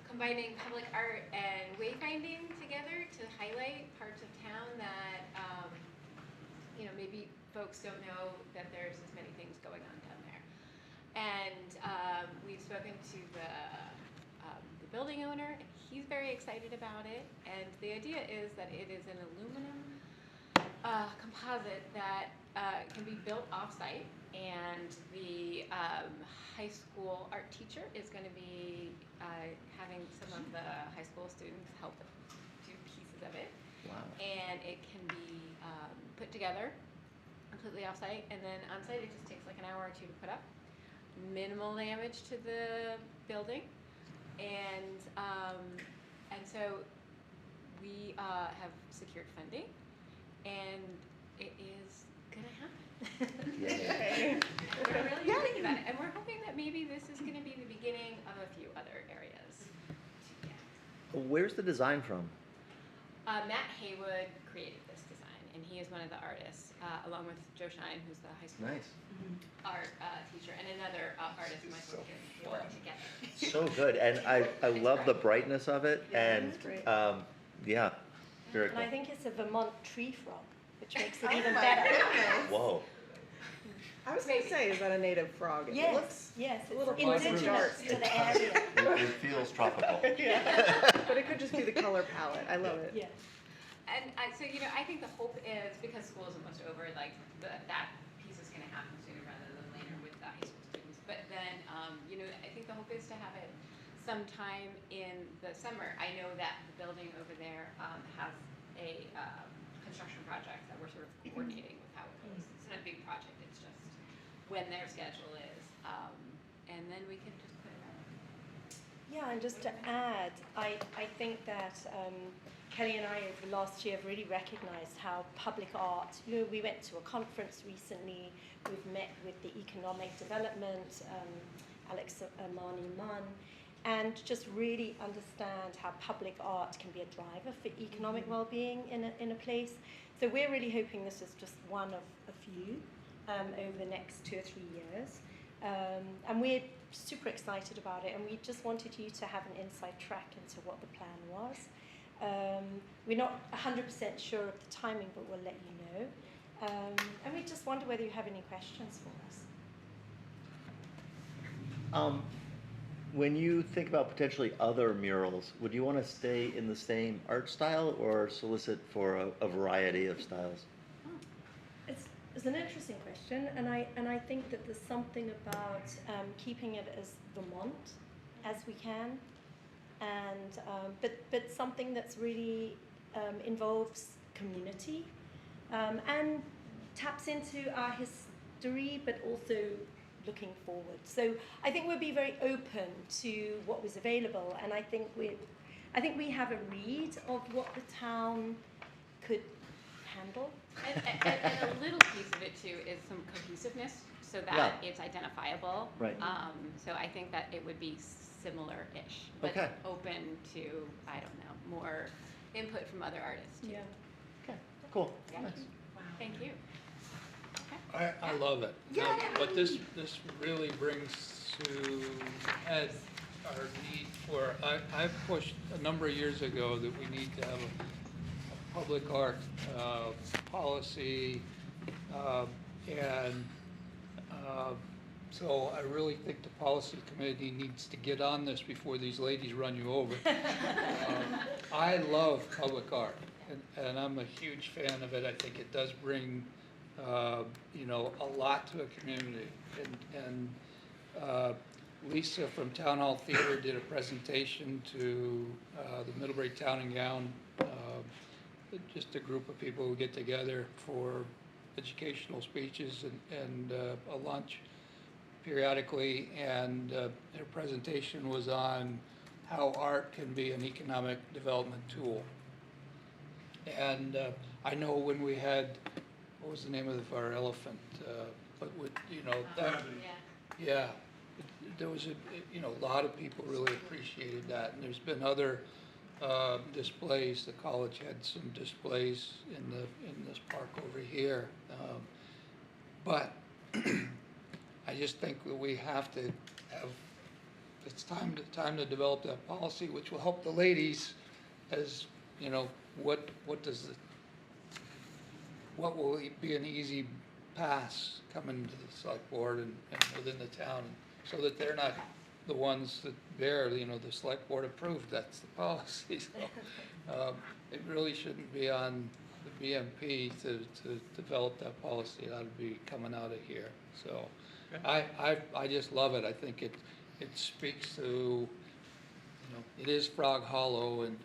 combining public art and wayfinding together to highlight parts of town that, maybe folks don't know that there's as many things going on down there. And we've spoken to the building owner, and he's very excited about it. And the idea is that it is an aluminum composite that can be built off-site, and the high school art teacher is going to be having some of the high school students help do pieces of it. Wow. And it can be put together completely off-site, and then on-site it just takes like an hour or two to put up. Minimal damage to the building, and so we have secured funding, and it is gonna happen. Yay. We're really thinking about it, and we're hoping that maybe this is gonna be the beginning of a few other areas. Where's the design from? Matt Haywood created this design, and he is one of the artists, along with Joe Shine, who's the high school Nice. art teacher, and another artist, Michael Kim. They work together. So good, and I love the brightness of it, and, it's great. yeah, very And cool. I think it's a Vermont tree frog, which makes it Oh even my better. goodness. Whoa. I was gonna say, is that a native frog? It Yes, looks yes, a little it's black and indigenous dark. to the area. It feels tropical. Yeah. But it could just be the color palette. I love it. Yes. And so, I think the hope is, because school is almost over, like, that piece is gonna happen sooner rather than later with the high school students. But then, I think the hope is to have it sometime in the summer. I know that the building over there has a construction project that we're sort of coordinating with how it goes. It's not a big project, it's just when their schedule is, and then we can just put it out. Yeah, and just to add, I think that Kelly and I over the last year have really recognised how public art, we went to a conference recently, we've met with the economic development, Alex Amani Munn, and just really understand how public art can be a driver for economic well-being in a place. So we're really hoping this is just one of a few over the next 2 or 3 years. And we're super excited about it, and we just wanted you to have an inside track into what the plan was. We're not 100% sure of the timing, but we'll let you know. And we just wonder whether you have any questions for us. When you think about potentially other murals, would you want to stay in the same art style or solicit for a variety of styles? It's an interesting question, and I think that there's something about keeping it as Vermont as we can, and but something that's really involves community and taps into our history, but also looking forward. So I think we'll be very open to what was available, and I think we have a read of what the town could handle. And a little piece of it too is some cohesiveness, so that Yeah. it's identifiable. Right. So I think that it would be similar-ish, but Okay. open to, I don't know, more input from other artists too. Yeah. Okay, cool. Yeah. Nice. Thank you. I love it. But this really brings to head our need for, I've pushed a number of years ago that we need to have a public art policy, and so I really think the policy committee needs to get on this before these ladies run you over. I love public art, and I'm a huge fan of it. I think it does bring a lot to a community. And Lisa from Town Hall Theater did a presentation to the Middlebury Town and Gown, just a group of people who get together for educational speeches and a lunch periodically. And their presentation was on how art can be an economic development tool. And I know when we had, what was the name of our elephant? But with, you know, that, yeah, there was a lot of people really appreciated that. And there's been other displays. The college had some displays in this park over here. But I just think that we have to have, it's time to develop that policy, which will help the ladies as, you know, what will be an easy pass coming to the select board and within the town, so that they're not the ones that bear, you know, the select board approved, that's the policy. So, it really shouldn't be on the BMP to develop that policy. It ought to be coming out of here. So I just love it. I think it speaks to, you know, it is Frog Hollow, and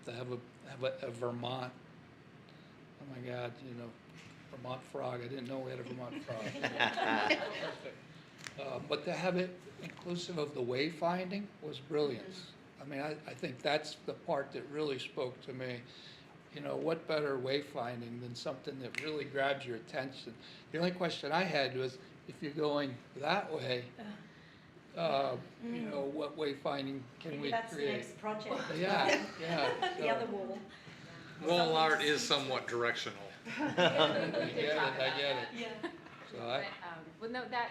to have a Vermont, oh my God, you know, Vermont frog. I didn't know we had a Vermont frog. But to have it inclusive of the wayfinding was brilliance. I mean, I think that's the part that really spoke to me. You know, what better wayfinding than something that really grabs your attention? The only question I had was, if you're going that way, you know, what wayfinding can we That's the create? next project. Yeah, yeah. The other wall. Wall art is somewhat directional. I get it. Yeah. So Well, no, that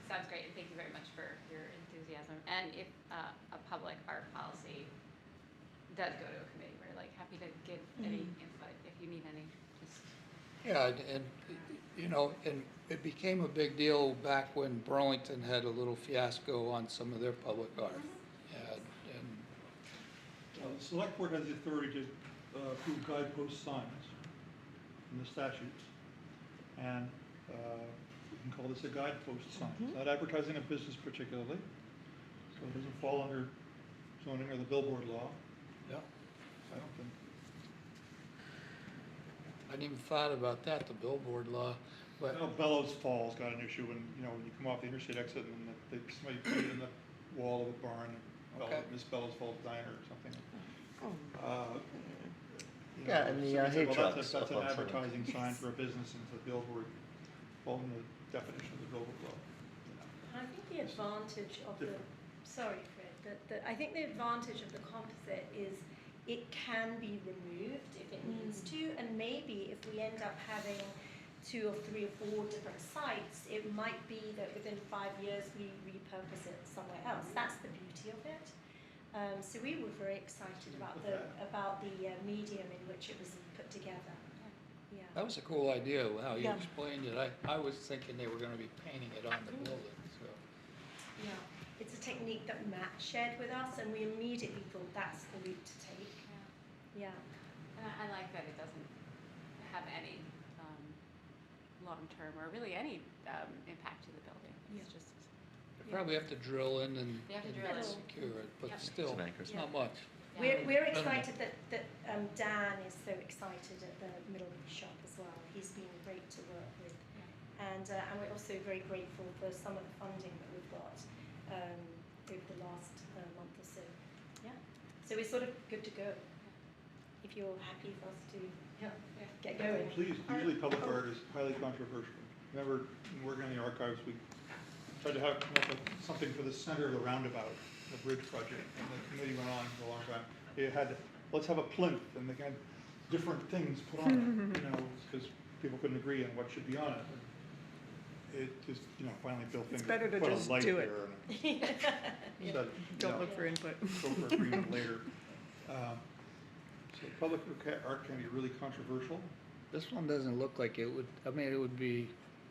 sounds great, and thank you very much for your enthusiasm. And if a public art policy does go to a committee, we're like happy to give any input if you need any. Just yeah, and you know, and it became a big deal back when Burlington had a little fiasco on some of their public art. And The select board has the authority to approve guidepost signs in the statutes. And we can call this a guidepost sign. It's not advertising a business particularly, so it doesn't fall under zoning or the billboard law. yeah, I don't think. I hadn't even thought about that, the billboard law. But Well, Bellows Falls got an issue when, you know, when you come off the interstate exit and then somebody put it in the wall of a barn, Okay. Miss Bellows Falls Diner or something. You know, Yeah, and the, somebody said, hay well, trucks that's up an on Summit. advertising sign for a business, and it's a billboard, following the definition of the billboard law. I think the advantage of the, sorry Fred, I think the advantage of the composite is it can be removed if it needs to, and maybe if we end up having 2 or 3 or 4 different sites, it might be that within 5 years we repurpose it somewhere else. That's the beauty of it. So we were very excited about the medium in which it was put together. Yeah. that was a cool idea, how you Yeah. explained it. I was thinking they were gonna be painting it on the building, so. Yeah, it's a technique that Matt shared with us, and we immediately thought that's the route to take. Yeah. And I like that it doesn't have any long-term or really any impact to the building. It's just You probably have to drill in and You have to drill in. secure it, but Yep. still, Some anchors. it's not much. We're excited that Dan is so excited at the Middlebury shop as well. He's been great to work with. And we're also very grateful for some of the funding that we've got over the last month or so. Yeah. So we're sort of good to go. If you're happy for us to get going. Please, usually public art is highly controversial. Remember, when working on the archives, we tried to come up with something for the center of the roundabout, the bridge project, and the committee went on for a long time. They had, let's have a plinth, and they had different things put on it, you know, because people couldn't agree on what should be on it. And it just, you know, finally Bill It's Finger better to put a just light do there it. and said, Don't no, look for input. go for agreement later. So public art can be really controversial. This one doesn't look like it would, I mean, it would be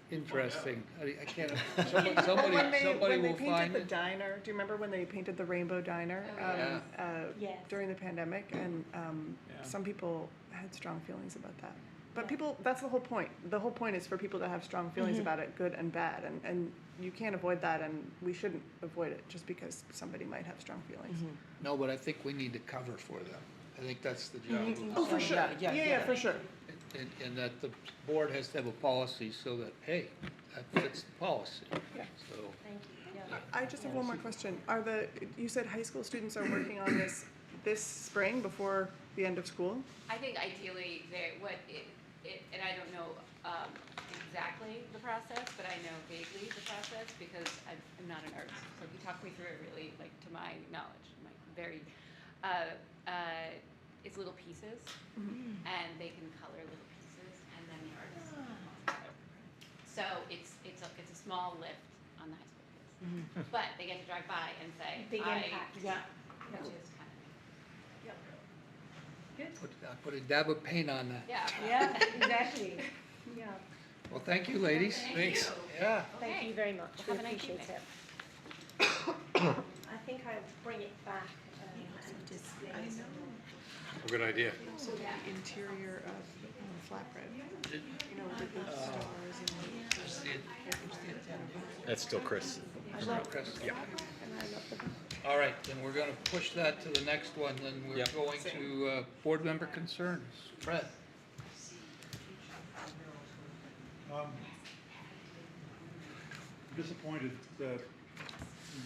interesting. I can't, Well, somebody when they will painted find the it. diner, do you remember when they painted the Rainbow Diner Yes. during the pandemic? And some people had strong feelings about that. But people, that's the whole point. The whole point is for people to have strong feelings about it, good and bad. And you can't avoid that, and we shouldn't avoid it just because somebody might have strong feelings. No, but I think we need to cover for them. I think that's the job. Oh, for sure. Yeah, for sure. And that the board has to have a policy so that, hey, that fits the policy. Yeah. So, Thank you. Yeah. I just have one more question. You said high school students are working on this spring before the end of school? I think ideally, and I don't know exactly the process, but I know vaguely the process because I'm not an artist. So if you talk me through it really, like to my knowledge, my very, it's little pieces, and they can color little pieces, and then the artist can color. So it's a small lift on the high school kids, but they get to drive by and say, Big impact. Yeah. which is kind of Good. Put a dab of paint on that. yeah. Yeah, exactly. Yeah. Well, thank you, ladies. Thank you. Yeah. Thank you very much. We Have a nice appreciate evening. it. I think I'll bring it back. Good idea. So the interior of flatbread, you know, with the stars and That's still Chris. Chris. Yeah. And I love them. All right, then we're gonna push that to the next one, then we're Yep. going to board member concerns. Fred? I'm disappointed that we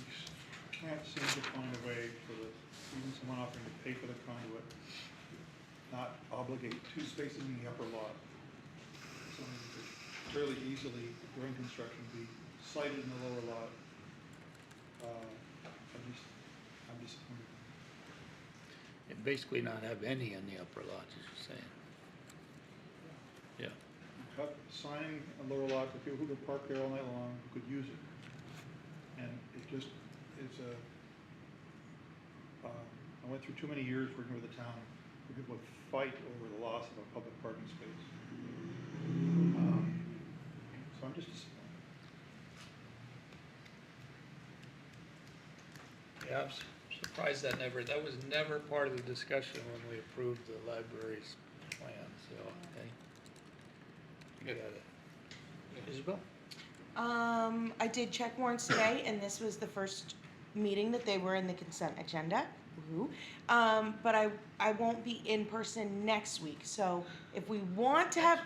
can't seem to find a way for even someone offering to pay for the conduit, not obligate 2 spaces in the upper lot. Something that could fairly easily, during construction, be sited in the lower lot. I'm disappointed. And basically not have any in the upper lots, as you're saying. Yeah. Cut signing a lower lot for people who could park there all night long, who could use it. And it just is I went through too many years working with the town where people would fight over the loss of a public parking space. So I'm just disappointed. Yeah, I'm surprised that was never part of the discussion when we approved the library's plan, so, okay. You got it. Isabel? I did check warrants today, and this was the first meeting that they were in the consent agenda. Woo. But I won't be in person next week, so if we want to have,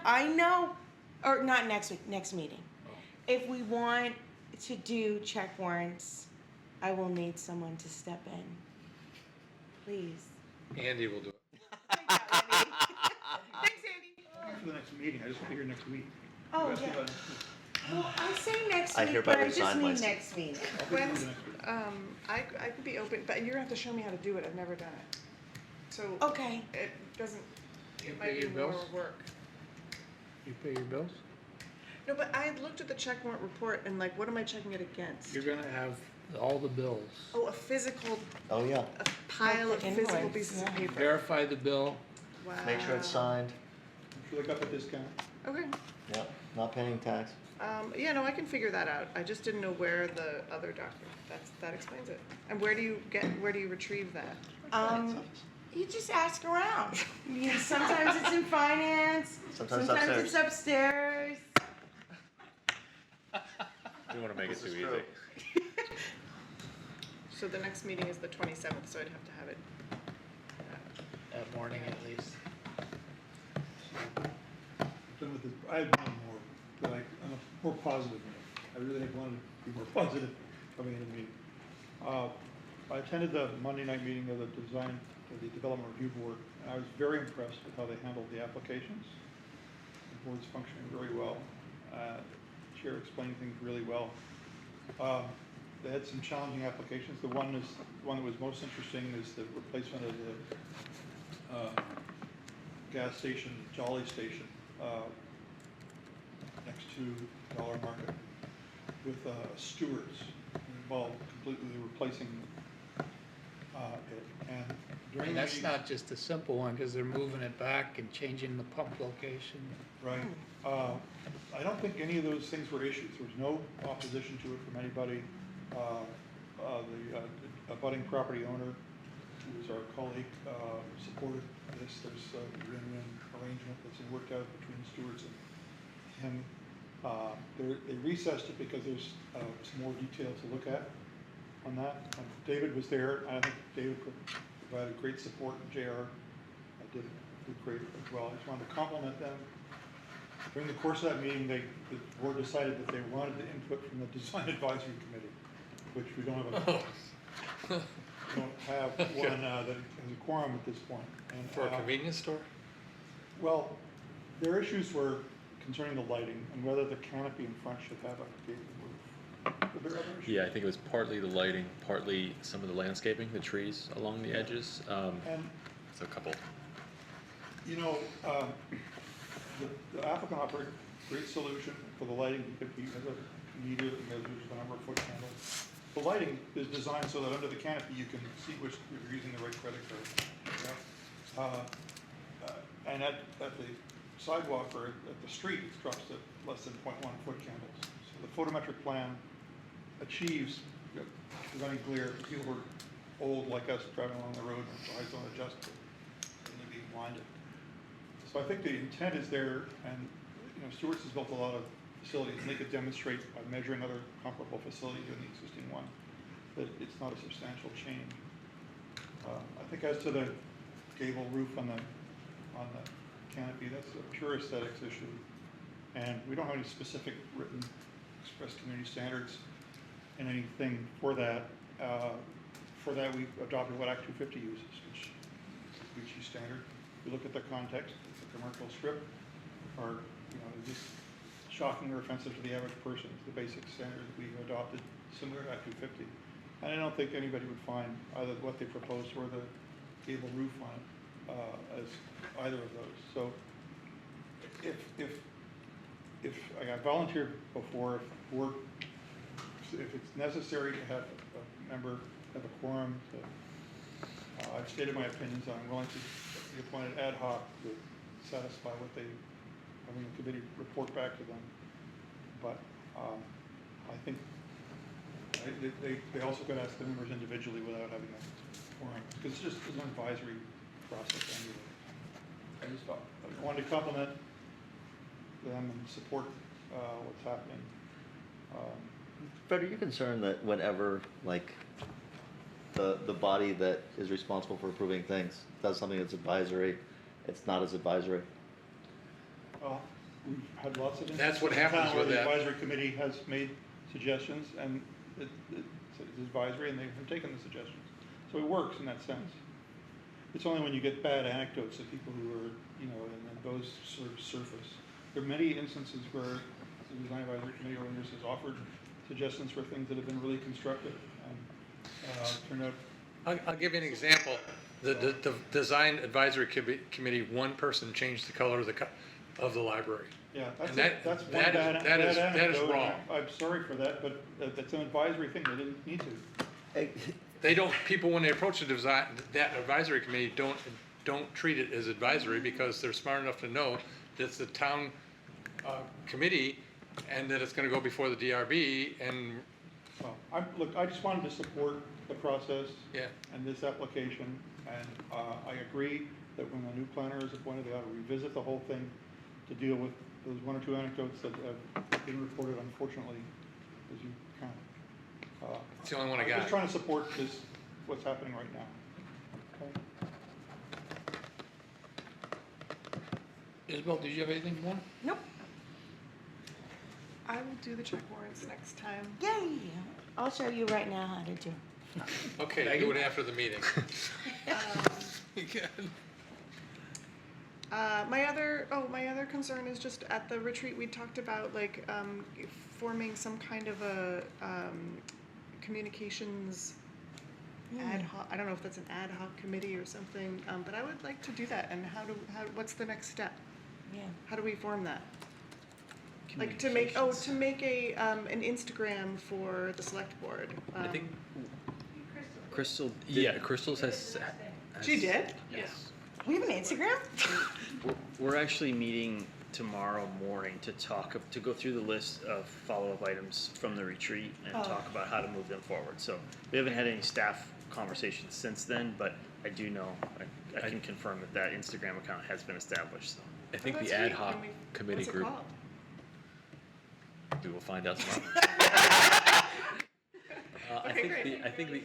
or not next week, next meeting. If we want to do check warrants, I will need someone to step in. Please. Andy will do it. Thanks, Andy. For the next meeting, I just want to hear next week. Oh, You asked me yeah. about next week. Well, I say next I week, hereby but I just resign mean myself. next meeting. When's, I could be open, but you're gonna have to show me how to do it, I've never done it. So. Okay. It doesn't, You it pay might be your more bills? work. You pay your bills? No, but I had looked at the check warrant report and like, what am I checking it against? You're gonna have all the bills. Oh, a physical, Oh, yeah. a pile of Like the physical invoice, pieces of yeah. paper. Verify the bill. Wow. Make sure it's signed. I'm sure they got the discount. Okay, Yeah, not paying tax. yeah, no, I can figure that out, I just didn't know where the other document, that explains it. And where do you retrieve that? You just ask around. I mean, sometimes it's in finance. Sometimes it's upstairs. We want to make it too This is easy. true. So the next meeting is the 27th, so I'd have to have it. That morning at least. Done with the- I have one more, but I'm a more positive note. I really wanted to be more positive coming into the meeting. I attended the Monday night meeting of the the Development Review Board, and I was very impressed with how they handled the applications. The board's functioning very well. Chair explained things really well. They had some challenging applications. The one that was most interesting is the replacement of the gas station, Jolly Station, next to Dollar Market, with Stewart's involved completely replacing it. And during And the that's meeting- not just a simple one, because they're moving it back and changing the pump location. Right. I don't think any of those things were issues. There was no opposition to it from anybody. The abutting property owner, who was our colleague, supported this. There's a win-win arrangement that's been worked out between Stewart's and him. They recessed it because there's some more detail to look at on that. David was there, and I think David provided great support, and JR did great as well. I just wanted to compliment them. During the course of that meeting, the board decided that they wanted the input from the Design Advisory Committee, which we don't have a don't have one that has a quorum at this point. And, For a convenience store? well, there are issues where concerning the lighting and whether the canopy in front should have a gable roof. Are there other issues? Yeah, I think it was partly the lighting, partly some of the landscaping, the trees along the edges. And, So a couple. you know, the applicant offered a great solution for the lighting. He has a meter that measures the number of foot candles. The lighting is designed so that under the canopy you can see which you're using the right credit card. Yeah. And at the sidewalk or at the street, it drops to less than 0.1 foot candles. So the photometric plan achieves preventing glare for people who are old like us driving along the road and their eyes don't adjust and they're being blinded. So I think the intent is there, and Stewart's has built a lot of facilities, and they could demonstrate by measuring other comparable facilities in the existing one that it's not a substantial change. I think as to the gable roof on the canopy, that's a pure aesthetics issue, and we don't have any specific written express community standards in anything for that. For that, we adopted what Act 250 uses, which is a Gucci standard. We look at the context. It's a commercial strip, or is this shocking or offensive to the average person? It's the basic standard that we adopted, similar to Act 250. And I don't think anybody would find either what they proposed or the gable roof on it as either of those. So if I volunteered before, if it's necessary to have a member have a quorum, I've stated my opinions on. I'm willing to be appointed ad hoc to satisfy what they, having the committee report back to them. But I think they also could ask the members individually without having a quorum, because it's just an advisory process anyway. I wanted to compliment them and support what's happening. Fred, are you concerned that whenever, like, the body that is responsible for approving things does something that's advisory, it's not as advisory? Well, we've had lots of That's what instances in town happens where with the that. advisory committee has made suggestions, and it's advisory, and they've taken the suggestions. So it works in that sense. It's only when you get bad anecdotes of people who are, and then those sort of surface. There are many instances where the design advisory committee or owners has offered suggestions for things that have been really constructive and turned out. I'll give you an example. The design advisory committee, one person changed the color of the library. Yeah, that's And that's one that bad is anecdote. wrong. I'm sorry for that, but that's an advisory thing. They didn't need to. They don't, people, when they approach that advisory committee, don't treat it as advisory because they're smart enough to know that it's the town committee and that it's gonna go before the DRB and. Well, look, I just wanted to support the process. Yeah. And this application, and I agree that when a new planner is appointed, they ought to revisit the whole thing to deal with those one or two anecdotes that have been reported, unfortunately, as you count. It's the only one I I'm got. just trying to support what's happening right now. Okay. Isabel, did you have anything more? Nope. I will do the check warrants next time. Yay! I'll show you right now how to do. Okay, do it after the meeting. My other concern is just at the retreat, we talked about forming some kind of a communications ad hoc, I don't know if that's an ad hoc committee or something, but I would like to do that, and what's the next step? Yeah. How do we form that? Like to make a, an Instagram for the select board. I think Crystal. Crystal's has. She did? Yes. We have an Instagram? We're actually meeting tomorrow morning to go through the list of follow-up items from the retreat and talk about how to move them forward. So we haven't had any staff conversations since then, but I do know, I can confirm that Instagram account has been established, so. I think the ad hoc committee what's it group. called? We will find out tomorrow. I Okay, think the.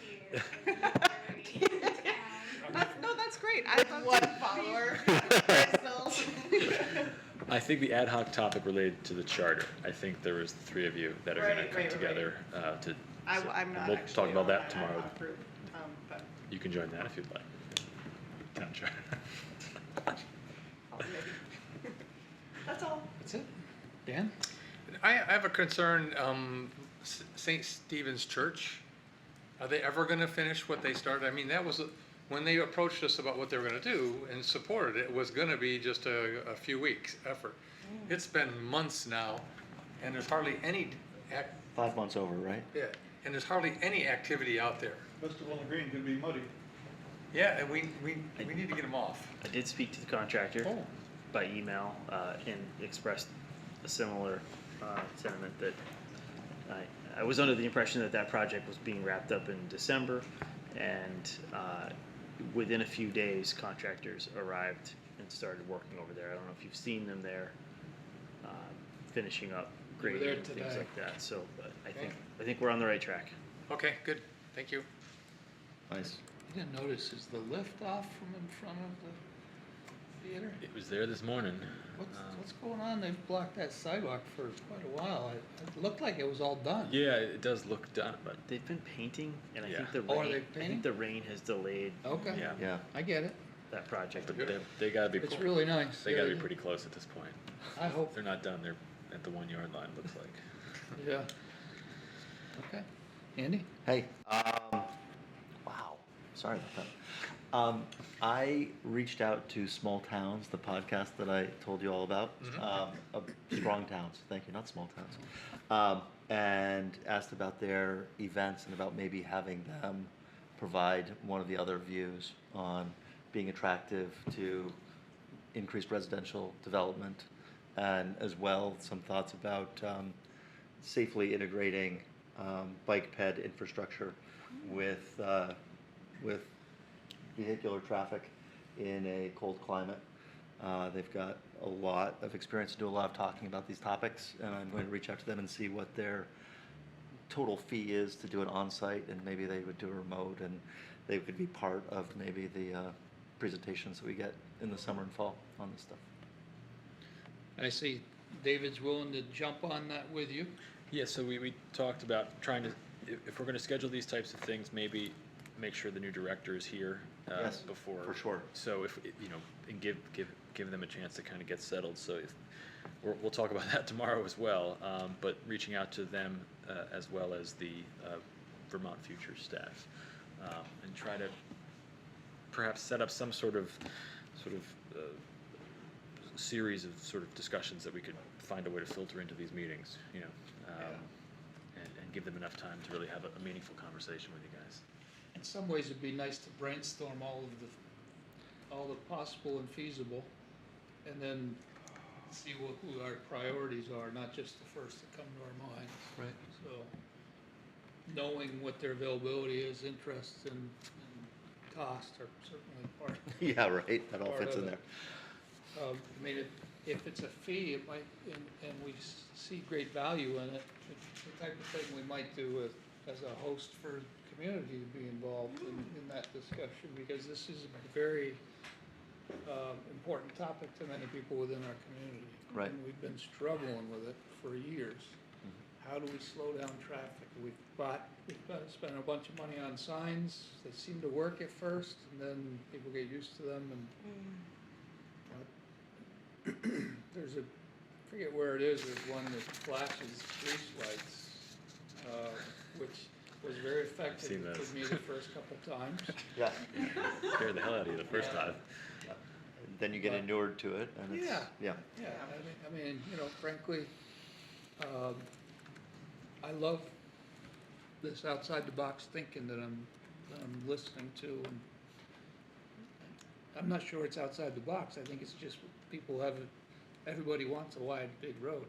No, that's great. I love One follower. I think the ad hoc topic related to the charter. I think there was the three of you that are going to come Right. together to. I'm not We'll actually talk about on that ad tomorrow. hoc group, but You can join that if you'd like. Town charter. That's all. That's it. Dan? I have a concern, St. Stephen's Church, are they ever gonna finish what they started? I mean, that was, when they approached us about what they were gonna do and supported it, was gonna be just a few weeks effort. It's been months now, and there's hardly any 5 months over, right? yeah, and there's hardly any activity out there. Festival in the Green can be muddy. Yeah, and we need to get them off. I did speak to the contractor Oh. by email, and expressed a similar, sentiment that I was under the impression that that project was being wrapped up in December, and, within a few days, contractors arrived and started working over there. I don't know if you've seen them there, finishing up They were grading there and things today. like that, so I think we're on the right track. Okay, good, thank you. Nice. You didn't notice, is the lift off from in front of the theater? It was there this morning. What's going on? They've blocked that sidewalk for quite a while. It looked like it was all done. Yeah, it does look done, but They've been painting, and I Yeah. think the Oh, are rain, they I painting? think the rain has delayed Okay. yeah. Yeah. I get it. that project a But bit. they gotta be. It's really nice. They gotta Yeah, be pretty close at this point. I hope, They're not done. They're at the 1 yard line. Looks like. yeah. Okay. Andy? Hey, wow, sorry about that. I reached out to Small Towns, the podcast that I told you all about, of strong towns, thank you, not small towns, and asked about their events and about maybe having them provide one of the other views on being attractive to increased residential development, and as well, some thoughts about safely integrating bike ped infrastructure with vehicular traffic in a cold climate. They've got a lot of experience to do a lot of talking about these topics, and I'm going to reach out to them and see what their total fee is to do it on-site, and maybe they would do a remote, and they could be part of maybe the presentations that we get in the summer and fall on this stuff. I see David's willing to jump on that with you. Yeah, so we talked about trying to, if we're gonna schedule these types of things, maybe make sure the new director is here Yes, before. for sure. So if, and give them a chance to kind of get settled, so if, we'll talk about that tomorrow as well, but reaching out to them as well as the Vermont Future staff, and try to perhaps set up some sort of series of sort of discussions that we could find a way to filter into these meetings, and give them enough time to really have a meaningful conversation with you guys. In some ways, it'd be nice to brainstorm all the possible and feasible, and then see who our priorities are, not just the first that come to our minds. Right. So, knowing what their availability is, interests, and cost are certainly part. Yeah, right, that all part fits of in it. there. I mean, if it's a fee, it might, and we see great value in it, it's the type of thing we might do as a host for the community to be involved in that discussion, because this is a very important topic to many people within our community. Right. And we've been struggling with it for years. How do we slow down traffic? We've spent a bunch of money on signs that seem to work at first, and then people get used to them, and there's a, I forget where it is, there's one that flashes grease lights, which was very effective Seen those. with me the first couple times. Yeah. Scared the hell out of you the first time. Then you get inured to it, and it's, Yeah. yeah. Yeah, I mean, frankly, I love this outside the box thinking that I'm listening to, and I'm not sure it's outside the box. I think it's just everybody wants a wide, big road.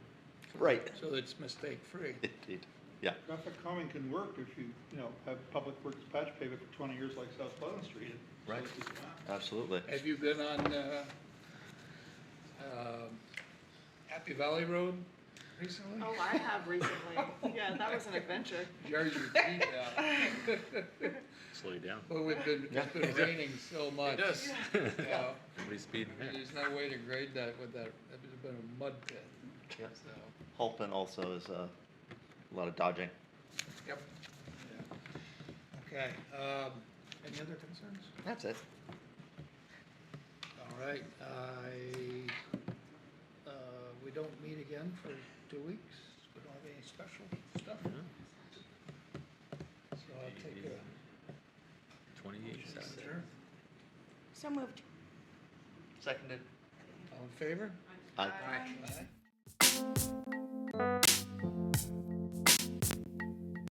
Right. So it's mistake-free. Indeed, yeah. Traffic calming can work if you have public works patch pavement for 20 years like South Pleasant Street. Right. Absolutely. Have you been on Happy Valley Road recently? Oh, I have recently. Yeah, that was an adventure. Jerry, your feet out. Slow you down. Well, it's been raining so much. It does. Yeah. Nobody's speeding there. There's no way to grade that with that. It's been a mud pit. Yeah. So, Halpin also is a lot of dodging. yep. Yeah. Okay. Any other concerns? That's it. All right, we don't meet again for 2 weeks. We don't have any special stuff. So I'll take a 28, adjourn. So moved. Seconded. All in favor? Aye. Aye.